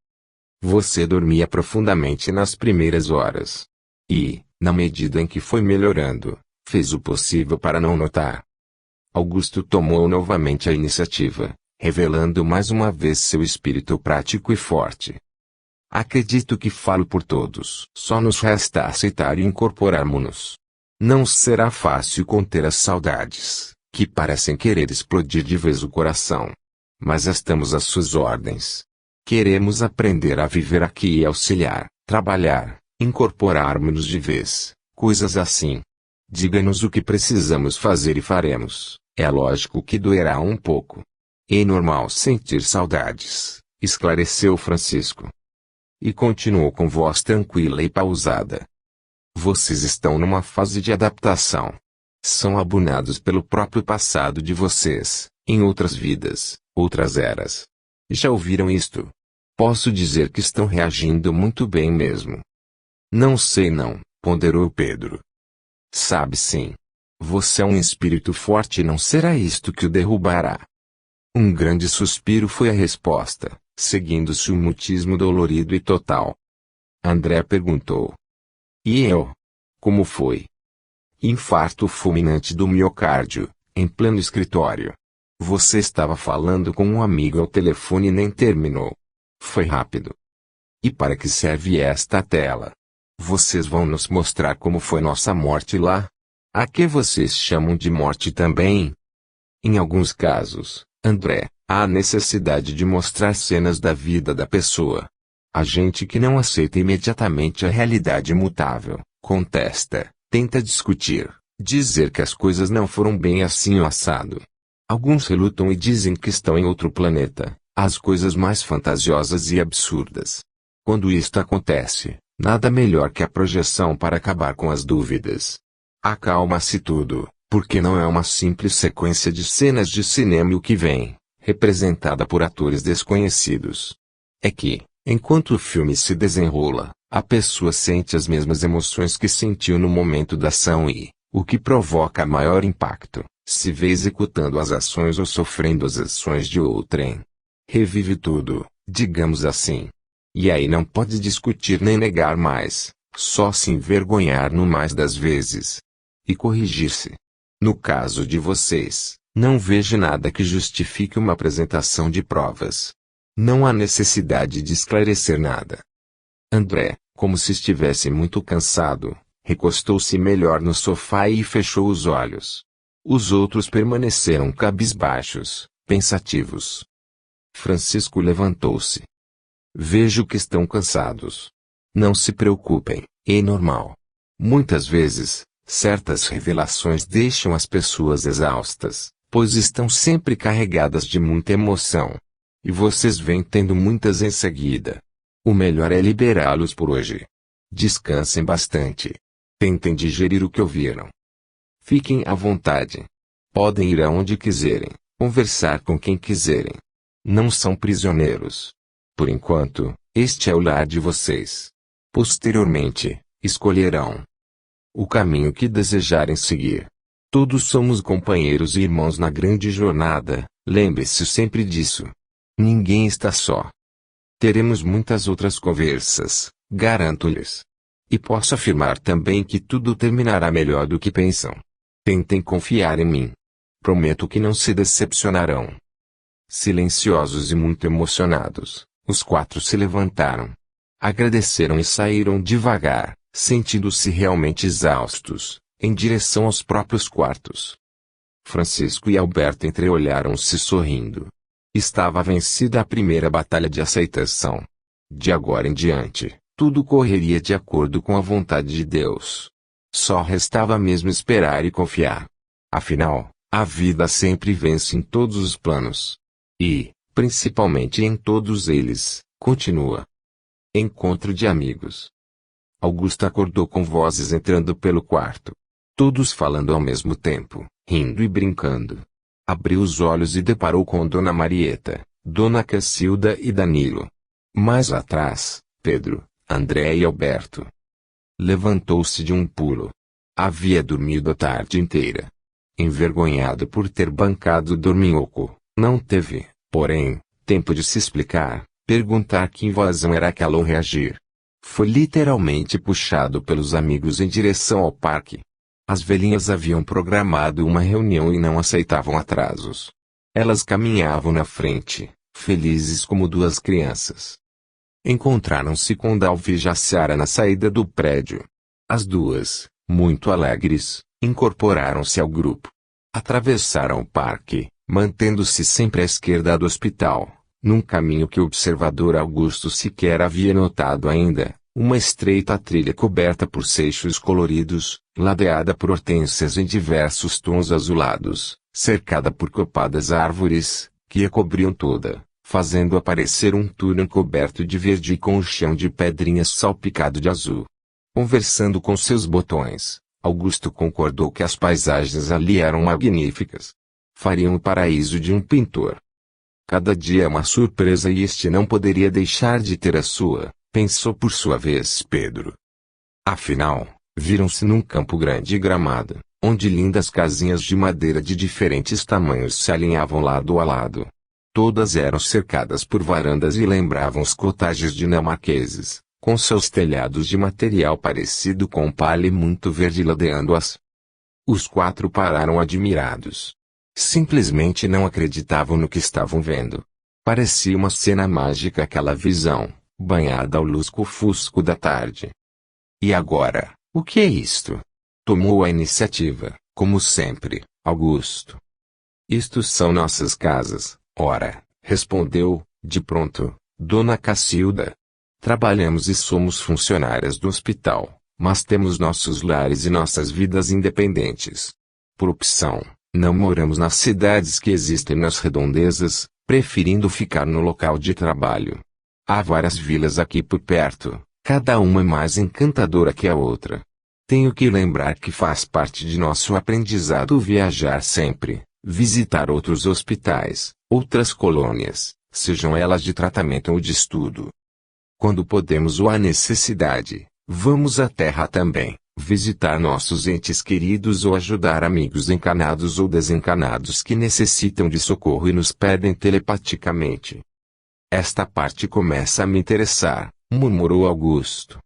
Você dormia profundamente nas primeiras horas. E, na medida em que foi melhorando, fez o possível para não notar. Augusto tomou novamente a iniciativa, revelando mais uma vez seu espírito prático e forte. Acredito que falo por todos. Só nos resta aceitar e incorporarmos-nos. Não será fácil conter as saudades, que parecem querer explodir de vez o coração. Mas estamos às suas ordens. Queremos aprender a viver aqui e auxiliar, trabalhar, incorporarmos-nos de vez, coisas assim. Diga-nos o que precisamos fazer e faremos. É lógico que doerá um pouco. É normal sentir saudades, esclareceu Francisco. E continuou com voz tranquila e pausada. Vocês estão numa fase de adaptação. São abunados pelo próprio passado de vocês, em outras vidas, outras eras. Já ouviram isto? Posso dizer que estão reagindo muito bem mesmo. Não sei não, ponderou Pedro. Sabe sim. Você é um espírito forte e não será isto que o derrubará. Um grande suspiro foi a resposta, seguindo-se um mutismo dolorido e total. André perguntou. E eu? Como foi? Infarto fulminante do miocárdio, em pleno escritório. Você estava falando com um amigo ao telefone e nem terminou. Foi rápido. E para que serve esta tela? Vocês vão nos mostrar como foi nossa morte lá? A que vocês chamam de morte também? Em alguns casos, André, há necessidade de mostrar cenas da vida da pessoa. A gente que não aceita imediatamente a realidade imutável, contesta, tenta discutir, dizer que as coisas não foram bem assim ou assado. Alguns relutam e dizem que estão em outro planeta, as coisas mais fantasiosas e absurdas. Quando isto acontece, nada melhor que a projeção para acabar com as dúvidas. Acalma-se tudo, porque não é uma simples sequência de cenas de cinema e o que vem, representada por atores desconhecidos. É que, enquanto o filme se desenrola, a pessoa sente as mesmas emoções que sentiu no momento da ação e, o que provoca maior impacto, se vê executando as ações ou sofrendo as ações de outrem. Revive tudo, digamos assim. E aí não pode discutir nem negar mais, só se envergonhar no mais das vezes. E corrigir-se. No caso de vocês, não vejo nada que justifique uma apresentação de provas. Não há necessidade de esclarecer nada. André, como se estivesse muito cansado, recostou-se melhor no sofá e fechou os olhos. Os outros permaneceram cabisbaixos, pensativos. Francisco levantou-se. Vejo que estão cansados. Não se preocupem, é normal. Muitas vezes, certas revelações deixam as pessoas exaustas, pois estão sempre carregadas de muita emoção. E vocês vêm tendo muitas em seguida. O melhor é liberá-los por hoje. Descansem bastante. Tentem digerir o que ouviram. Fiquem à vontade. Podem ir aonde quiserem, conversar com quem quiserem. Não são prisioneiros. Por enquanto, este é o lar de vocês. Posteriormente, escolherão o caminho que desejarem seguir. Todos somos companheiros e irmãos na grande jornada, lembre-se sempre disso. Ninguém está só. Teremos muitas outras conversas, garanto-lhes. E posso afirmar também que tudo terminará melhor do que pensam. Tentem confiar em mim. Prometo que não se decepcionarão. Silenciosos e muito emocionados, os quatro se levantaram. Agradeceram e saíram devagar, sentindo-se realmente exaustos, em direção aos próprios quartos. Francisco e Alberto entreolharam-se sorrindo. Estava vencida a primeira batalha de aceitação. De agora em diante, tudo correria de acordo com a vontade de Deus. Só restava mesmo esperar e confiar. Afinal, a vida sempre vence em todos os planos. E, principalmente em todos eles, continua. Encontro de amigos. Augusto acordou com vozes entrando pelo quarto. Todos falando ao mesmo tempo, rindo e brincando. Abriu os olhos e deparou com Dona Marieta, Dona Cacilda e Danilo. Mais atrás, Pedro, André e Alberto. Levantou-se de um pulo. Havia dormido a tarde inteira. Envergonhado por ter bancado o dorminhoco, não teve, porém, tempo de se explicar, perguntar que invasão era aquela ou reagir. Foi literalmente puxado pelos amigos em direção ao parque. As velhinhas haviam programado uma reunião e não aceitavam atrasos. Elas caminhavam na frente, felizes como duas crianças. Encontraram-se com Dalva e Jaciara na saída do prédio. As duas, muito alegres, incorporaram-se ao grupo. Atravessaram o parque, mantendo-se sempre à esquerda do hospital, num caminho que o observador Augusto sequer havia notado ainda, uma estreita trilha coberta por seixos coloridos, ladeada por hortênsias em diversos tons azulados, cercada por copadas árvores, que a cobriam toda, fazendo aparecer um túnel coberto de verde com o chão de pedrinhas salpicado de azul. Conversando com seus botões, Augusto concordou que as paisagens ali eram magníficas. Fariam o paraíso de um pintor. Cada dia é uma surpresa e este não poderia deixar de ter a sua, pensou por sua vez Pedro. Afinal, viram-se num campo grande e gramado, onde lindas casinhas de madeira de diferentes tamanhos se alinhavam lado a lado. Todas eram cercadas por varandas e lembravam os cottages dinamarqueses, com seus telhados de material parecido com palha e muito verde ladeando-as. Os quatro pararam admirados. Simplesmente não acreditavam no que estavam vendo. Parecia uma cena mágica aquela visão, banhada ao lusco-fusco da tarde. E agora, o que é isto? Tomou a iniciativa, como sempre, Augusto. Isto são nossas casas, ora, respondeu, de pronto, Dona Cacilda. Trabalhamos e somos funcionárias do hospital, mas temos nossos lares e nossas vidas independentes. Por opção, não moramos nas cidades que existem nas redondezas, preferindo ficar no local de trabalho. Há várias vilas aqui por perto, cada uma mais encantadora que a outra. Tenho que lembrar que faz parte de nosso aprendizado viajar sempre, visitar outros hospitais, outras colônias, sejam elas de tratamento ou de estudo. Quando podemos ou há necessidade, vamos à Terra também, visitar nossos entes queridos ou ajudar amigos encanados ou desencanados que necessitam de socorro e nos pedem telepaticamente. Esta parte começa a me interessar, murmurou Augusto.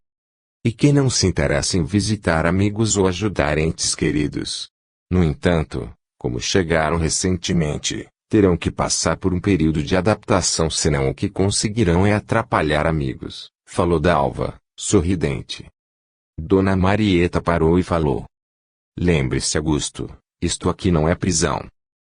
E quem não se interessa em visitar amigos ou ajudar entes queridos? No entanto, como chegaram recentemente, terão que passar por um período de adaptação, senão o que conseguirão é atrapalhar amigos, falou Dalva, sorridente. Dona Marieta parou e falou. Lembre-se, Augusto, isto aqui não é prisão.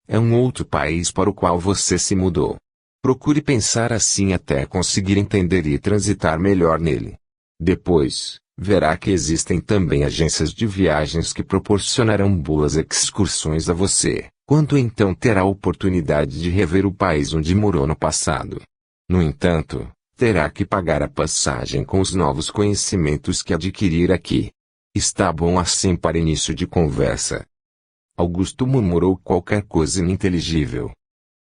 É um outro país para o qual você se mudou. Procure pensar assim até conseguir entender e transitar melhor nele. Depois, verá que existem também agências de viagens que proporcionarão boas excursões a você, quando então terá a oportunidade de rever o país onde morou no passado. No entanto, terá que pagar a passagem com os novos conhecimentos que adquirir aqui. Está bom assim para início de conversa? Augusto murmurou qualquer coisa ininteligível.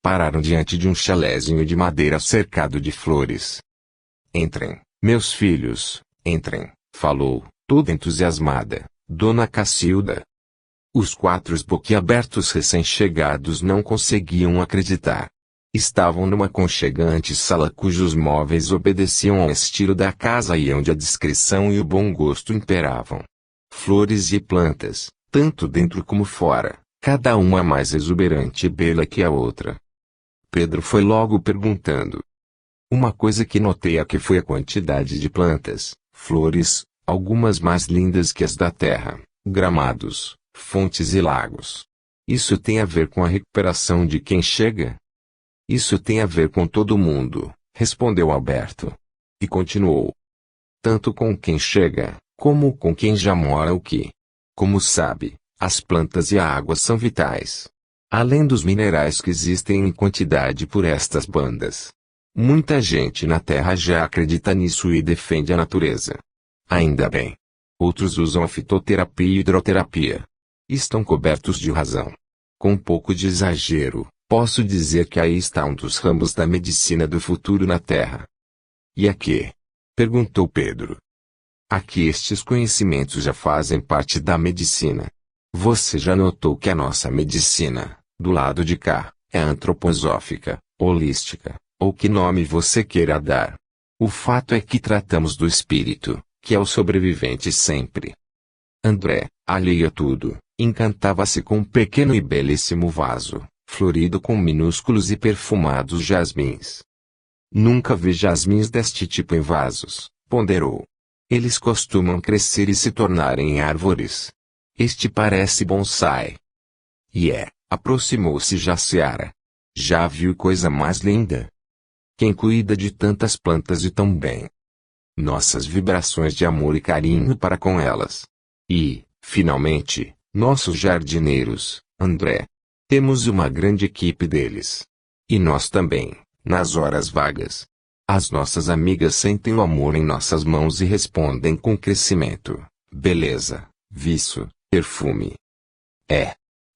Pararam diante de um chalézinho de madeira cercado de flores. Entrem, meus filhos, entrem, falou, toda entusiasmada, Dona Cacilda. Os quatro boquiabertos recém-chegados não conseguiam acreditar. Estavam numa aconchegante sala cujos móveis obedeciam ao estilo da casa e onde a discrição e o bom gosto imperavam. Flores e plantas, tanto dentro como fora, cada uma mais exuberante e bela que a outra. Pedro foi logo perguntando. Uma coisa que notei aqui foi a quantidade de plantas, flores, algumas mais lindas que as da terra, gramados, fontes e lagos. Isso tem a ver com a recuperação de quem chega? Isso tem a ver com todo mundo, respondeu Alberto. E continuou. Tanto com quem chega, como com quem já mora o que. Como sabe, as plantas e a água são vitais. Além dos minerais que existem em quantidade por estas bandas. Muita gente na Terra já acredita nisso e defende a natureza. Ainda bem. Outros usam a fitoterapia e hidroterapia. Estão cobertos de razão. Com um pouco de exagero, posso dizer que aí está um dos ramos da medicina do futuro na Terra. E a quê? Perguntou Pedro. Aqui estes conhecimentos já fazem parte da medicina. Você já notou que a nossa medicina, do lado de cá, é antroposófica, holística, ou que nome você queira dar. O fato é que tratamos do espírito, que é o sobrevivente sempre. André, alheio a tudo, encantava-se com um pequeno e belíssimo vaso, florido com minúsculos e perfumados jasmins. Nunca vi jasmins deste tipo em vasos, ponderou. Eles costumam crescer e se tornarem árvores. Este parece bonsai. E aproximou-se Jaciara. Já viu coisa mais linda? Quem cuida de tantas plantas e tão bem? Nossas vibrações de amor e carinho para com elas. E, finalmente, nossos jardineiros, André. Temos uma grande equipe deles. E nós também, nas horas vagas. As nossas amigas sentem o amor em nossas mãos e respondem com crescimento, beleza, viço, perfume.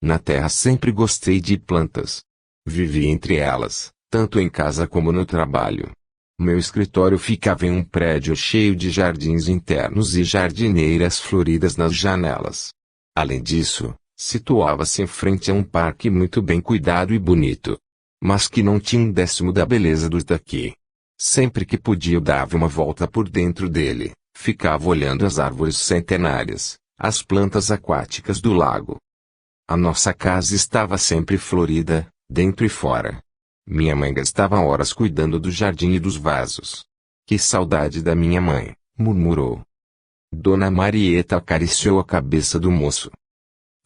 Na terra sempre gostei de plantas. Vivi entre elas, tanto em casa como no trabalho. Meu escritório ficava em um prédio cheio de jardins internos e jardineiras floridas nas janelas. Além disso, situava-se em frente a um parque muito bem cuidado e bonito. Mas que não tinha um décimo da beleza dos daqui. Sempre que podia eu dava uma volta por dentro dele, ficava olhando as árvores centenárias, as plantas aquáticas do lago. A nossa casa estava sempre florida, dentro e fora. Minha mãe gastava horas cuidando do jardim e dos vasos. Que saudade da minha mãe, murmurou. Dona Marieta acariciou a cabeça do moço.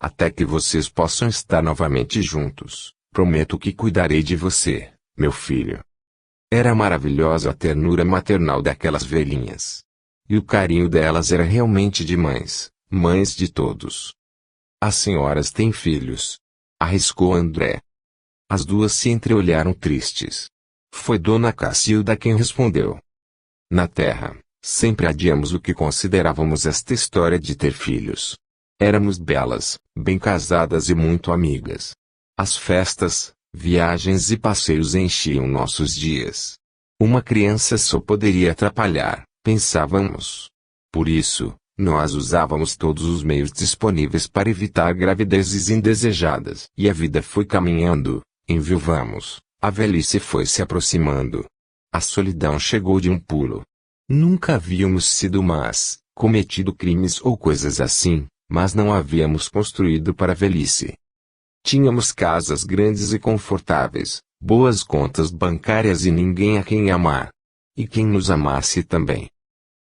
Até que vocês possam estar novamente juntos, prometo que cuidarei de você, meu filho. Era maravilhosa a ternura maternal daquelas velhinhas. E o carinho delas era realmente de mães, mães de todos. As senhoras têm filhos? Arriscou André. As duas se entreolharam tristes. Foi Dona Cacilda quem respondeu. Na terra, sempre adiamos o que considerávamos esta história de ter filhos. Éramos belas, bem casadas e muito amigas. As festas, viagens e passeios enchiam nossos dias. Uma criança só poderia atrapalhar, pensávamos. Por isso, nós usávamos todos os meios disponíveis para evitar gravidezes indesejadas. E a vida foi caminhando, enviuvamos, a velhice foi se aproximando. A solidão chegou de um pulo. Nunca havíamos sido más, cometido crimes ou coisas assim, mas não havíamos construído para a velhice. Tínhamos casas grandes e confortáveis, boas contas bancárias e ninguém a quem amar. E quem nos amasse também.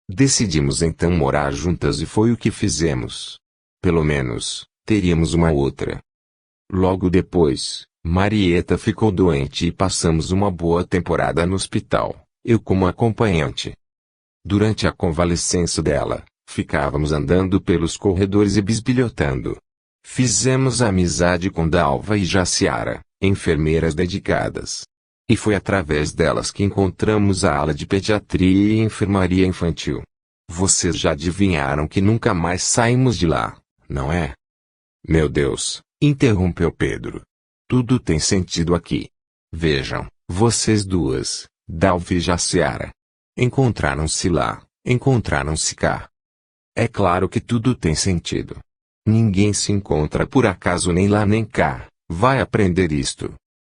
Decidimos então morar juntas e foi o que fizemos. Pelo menos, teríamos uma outra. Logo depois, Marieta ficou doente e passamos uma boa temporada no hospital, eu como acompanhante. Durante a convalescença dela, ficávamos andando pelos corredores e bisbilhotando. Fizemos amizade com Dalva e Jaciara, enfermeiras dedicadas. E foi através delas que encontramos a ala de pediatria e enfermaria infantil. Vocês já adivinharam que nunca mais saímos de lá, não é? Meu Deus, interrompeu Pedro. Tudo tem sentido aqui. Vejam, vocês duas, Dalva e Jaciara. Encontraram-se lá, encontraram-se cá. É claro que tudo tem sentido. Ninguém se encontra por acaso nem lá nem cá, vai aprender isto.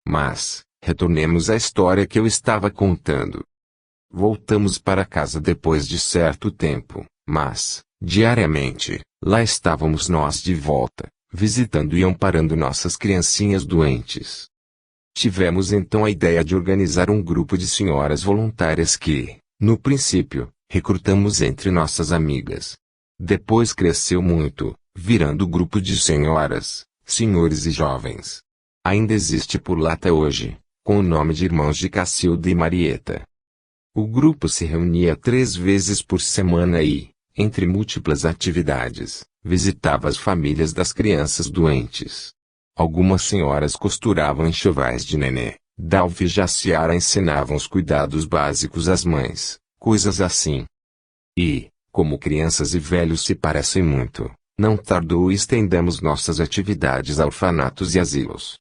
Mas, retornemos à história que eu estava contando. Voltamos para casa depois de certo tempo, mas, diariamente, lá estávamos nós de volta, visitando e amparando nossas criancinhas doentes. Tivemos então a ideia de organizar um grupo de senhoras voluntárias que, no princípio, recrutamos entre nossas amigas. Depois cresceu muito, virando grupo de senhoras, senhores e jovens. Ainda existe por lá até hoje, com o nome de Irmãos de Cacilda e Marieta. O grupo se reunia 3 vezes por semana e, entre múltiplas atividades, visitava as famílias das crianças doentes. Algumas senhoras costuravam enxovais de nenê, Dalva e Jaciara ensinavam os cuidados básicos às mães, coisas assim. E, como crianças e velhos se parecem muito, não tardou e estendemos nossas atividades a orfanatos e asilos.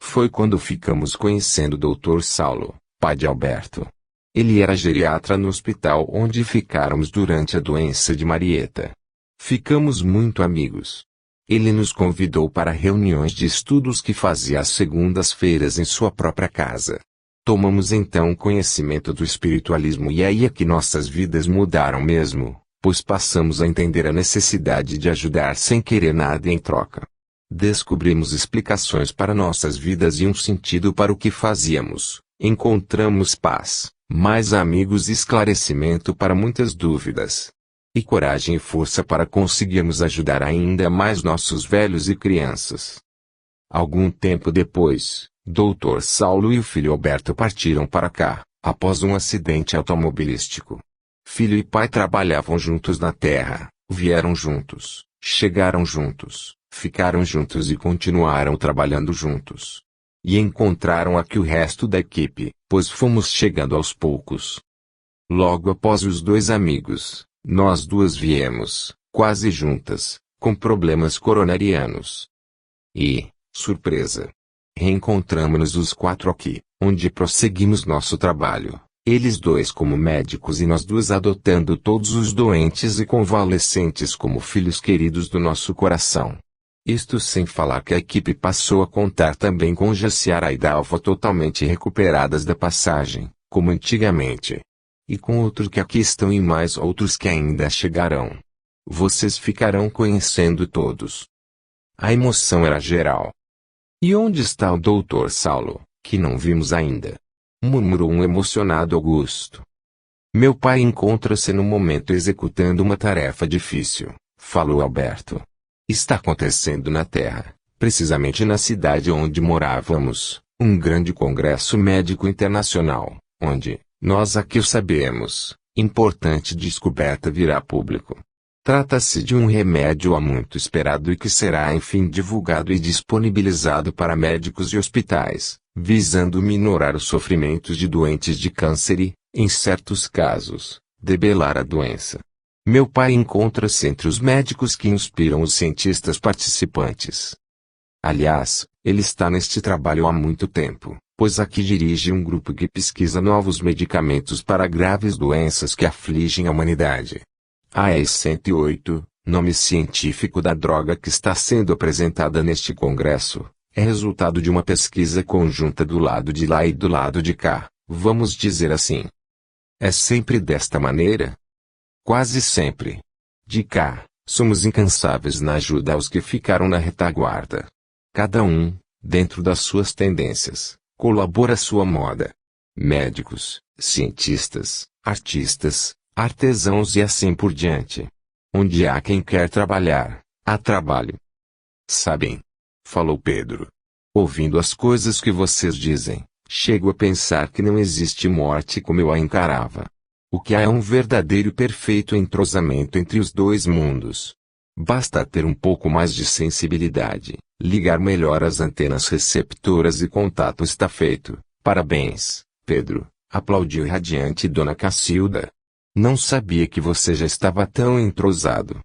Foi quando ficamos conhecendo o Dr. Saulo, pai de Alberto. Ele era geriatra no hospital onde ficáramos durante a doença de Marieta. Ficamos muito amigos. Ele nos convidou para reuniões de estudos que fazia às segundas-feiras em sua própria casa. Tomamos então conhecimento do espiritualismo e aí é que nossas vidas mudaram mesmo, pois passamos a entender a necessidade de ajudar sem querer nada em troca. Descobrimos explicações para nossas vidas e um sentido para o que fazíamos. Encontramos paz, mais amigos e esclarecimento para muitas dúvidas. E coragem e força para conseguirmos ajudar ainda mais nossos velhos e crianças. Algum tempo depois, Dr. Saulo e o filho Alberto partiram para cá, após um acidente automobilístico. Filho e pai trabalhavam juntos na terra, vieram juntos, chegaram juntos, ficaram juntos e continuaram trabalhando juntos. E encontraram aqui o resto da equipe, pois fomos chegando aos poucos. Logo após os dois amigos, nós duas viemos, quase juntas, com problemas coronarianos. E, surpresa! Reencontramos-nos os quatro aqui, onde prosseguimos nosso trabalho, eles dois como médicos e nós duas adotando todos os doentes e convalescentes como filhos queridos do nosso coração. Isto sem falar que a equipe passou a contar também com Jaciara e Dalva totalmente recuperadas da passagem, como antigamente. E com outros que aqui estão e mais outros que ainda chegarão. Vocês ficarão conhecendo todos. A emoção era geral. E onde está o Dr. Saulo, que não vimos ainda? Murmurou um emocionado Augusto. Meu pai encontra-se no momento executando uma tarefa difícil, falou Alberto. Está acontecendo na Terra, precisamente na cidade onde morávamos, um grande congresso médico internacional, onde, nós aqui o sabemos, importante descoberta virá a público. Trata-se de um remédio há muito esperado e que será enfim divulgado e disponibilizado para médicos e hospitais, visando minorar os sofrimentos de doentes de câncer e, em certos casos, debelar a doença. Meu pai encontra-se entre os médicos que inspiram os cientistas participantes. Aliás, ele está neste trabalho há muito tempo, pois aqui dirige um grupo que pesquisa novos medicamentos para graves doenças que afligem a humanidade. AES 108, nome científico da droga que está sendo apresentada neste congresso, é resultado de uma pesquisa conjunta do lado de lá e do lado de cá, vamos dizer assim. É sempre desta maneira? Quase sempre. De cá, somos incansáveis na ajuda aos que ficaram na retaguarda. Cada um, dentro das suas tendências, colabora à sua moda. Médicos, cientistas, artistas, artesãos e assim por diante. Onde há quem quer trabalhar, há trabalho. Sabem? Falou Pedro. Ouvindo as coisas que vocês dizem, chego a pensar que não existe morte como eu a encarava. O que há é um verdadeiro e perfeito entrosamento entre os dois mundos. Basta ter um pouco mais de sensibilidade, ligar melhor as antenas receptoras e contato está feito. Parabéns, Pedro, aplaudiu radiante Dona Cacilda. Não sabia que você já estava tão entrosado.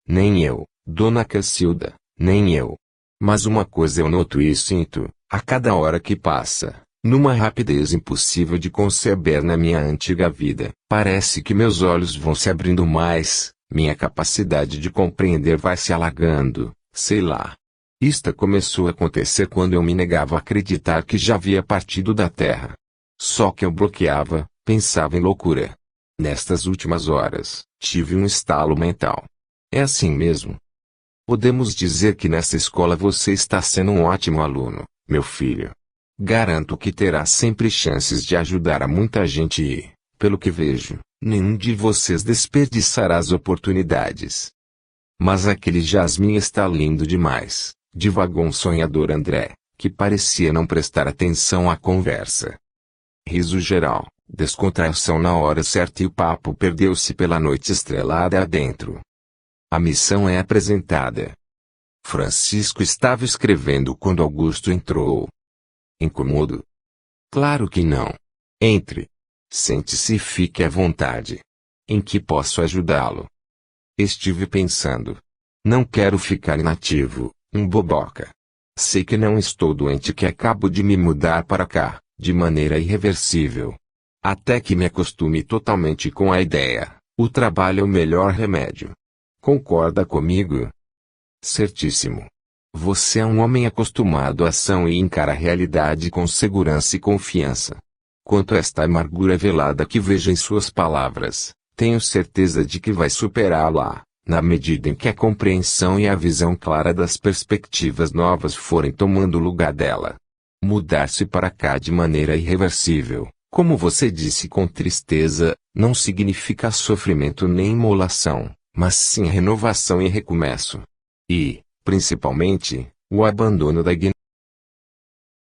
Nem eu, Dona Cacilda, nem eu. Mas uma coisa eu noto e sinto, a cada hora que passa. Numa rapidez impossível de conceber na minha antiga vida, parece que meus olhos vão se abrindo mais, minha capacidade de compreender vai se alargando, sei lá. Isto começou a acontecer quando eu me negava a acreditar que já havia partido da Terra. Só que eu bloqueava, pensava em loucura. Nestas últimas horas, tive um estalo mental. É assim mesmo. Podemos dizer que nessa escola você está sendo um ótimo aluno, meu filho. Garanto que terá sempre chances de ajudar a muita gente e, pelo que vejo, nenhum de vocês desperdiçará as oportunidades. Mas aquele Jasmin está lindo demais, divagou um sonhador André, que parecia não prestar atenção à conversa. Riso geral, descontração na hora certa e o papo perdeu-se pela noite estrelada adentro. A missão é apresentada. Francisco estava escrevendo quando Augusto entrou. Incomodo? Claro que não. Entre. Sente-se e fique à vontade. Em que posso ajudá-lo? Estive pensando. Não quero ficar inativo, um boboca. Sei que não estou doente, que acabo de me mudar para cá, de maneira irreversível. Até que me acostume totalmente com a ideia, o trabalho é o melhor remédio. Concorda comigo? Certíssimo. Você é um homem acostumado à ação e encara a realidade com segurança e confiança. Quanto a esta amargura velada que vejo em suas palavras, Tenho certeza de que vai superá-la, na medida em que a compreensão e a visão clara das perspectivas novas forem tomando o lugar dela. Mudar-se para cá de maneira irreversível, como você disse com tristeza, não significa sofrimento nem imolação, mas sim renovação e recomeço. E, principalmente, o abandono da ignorância.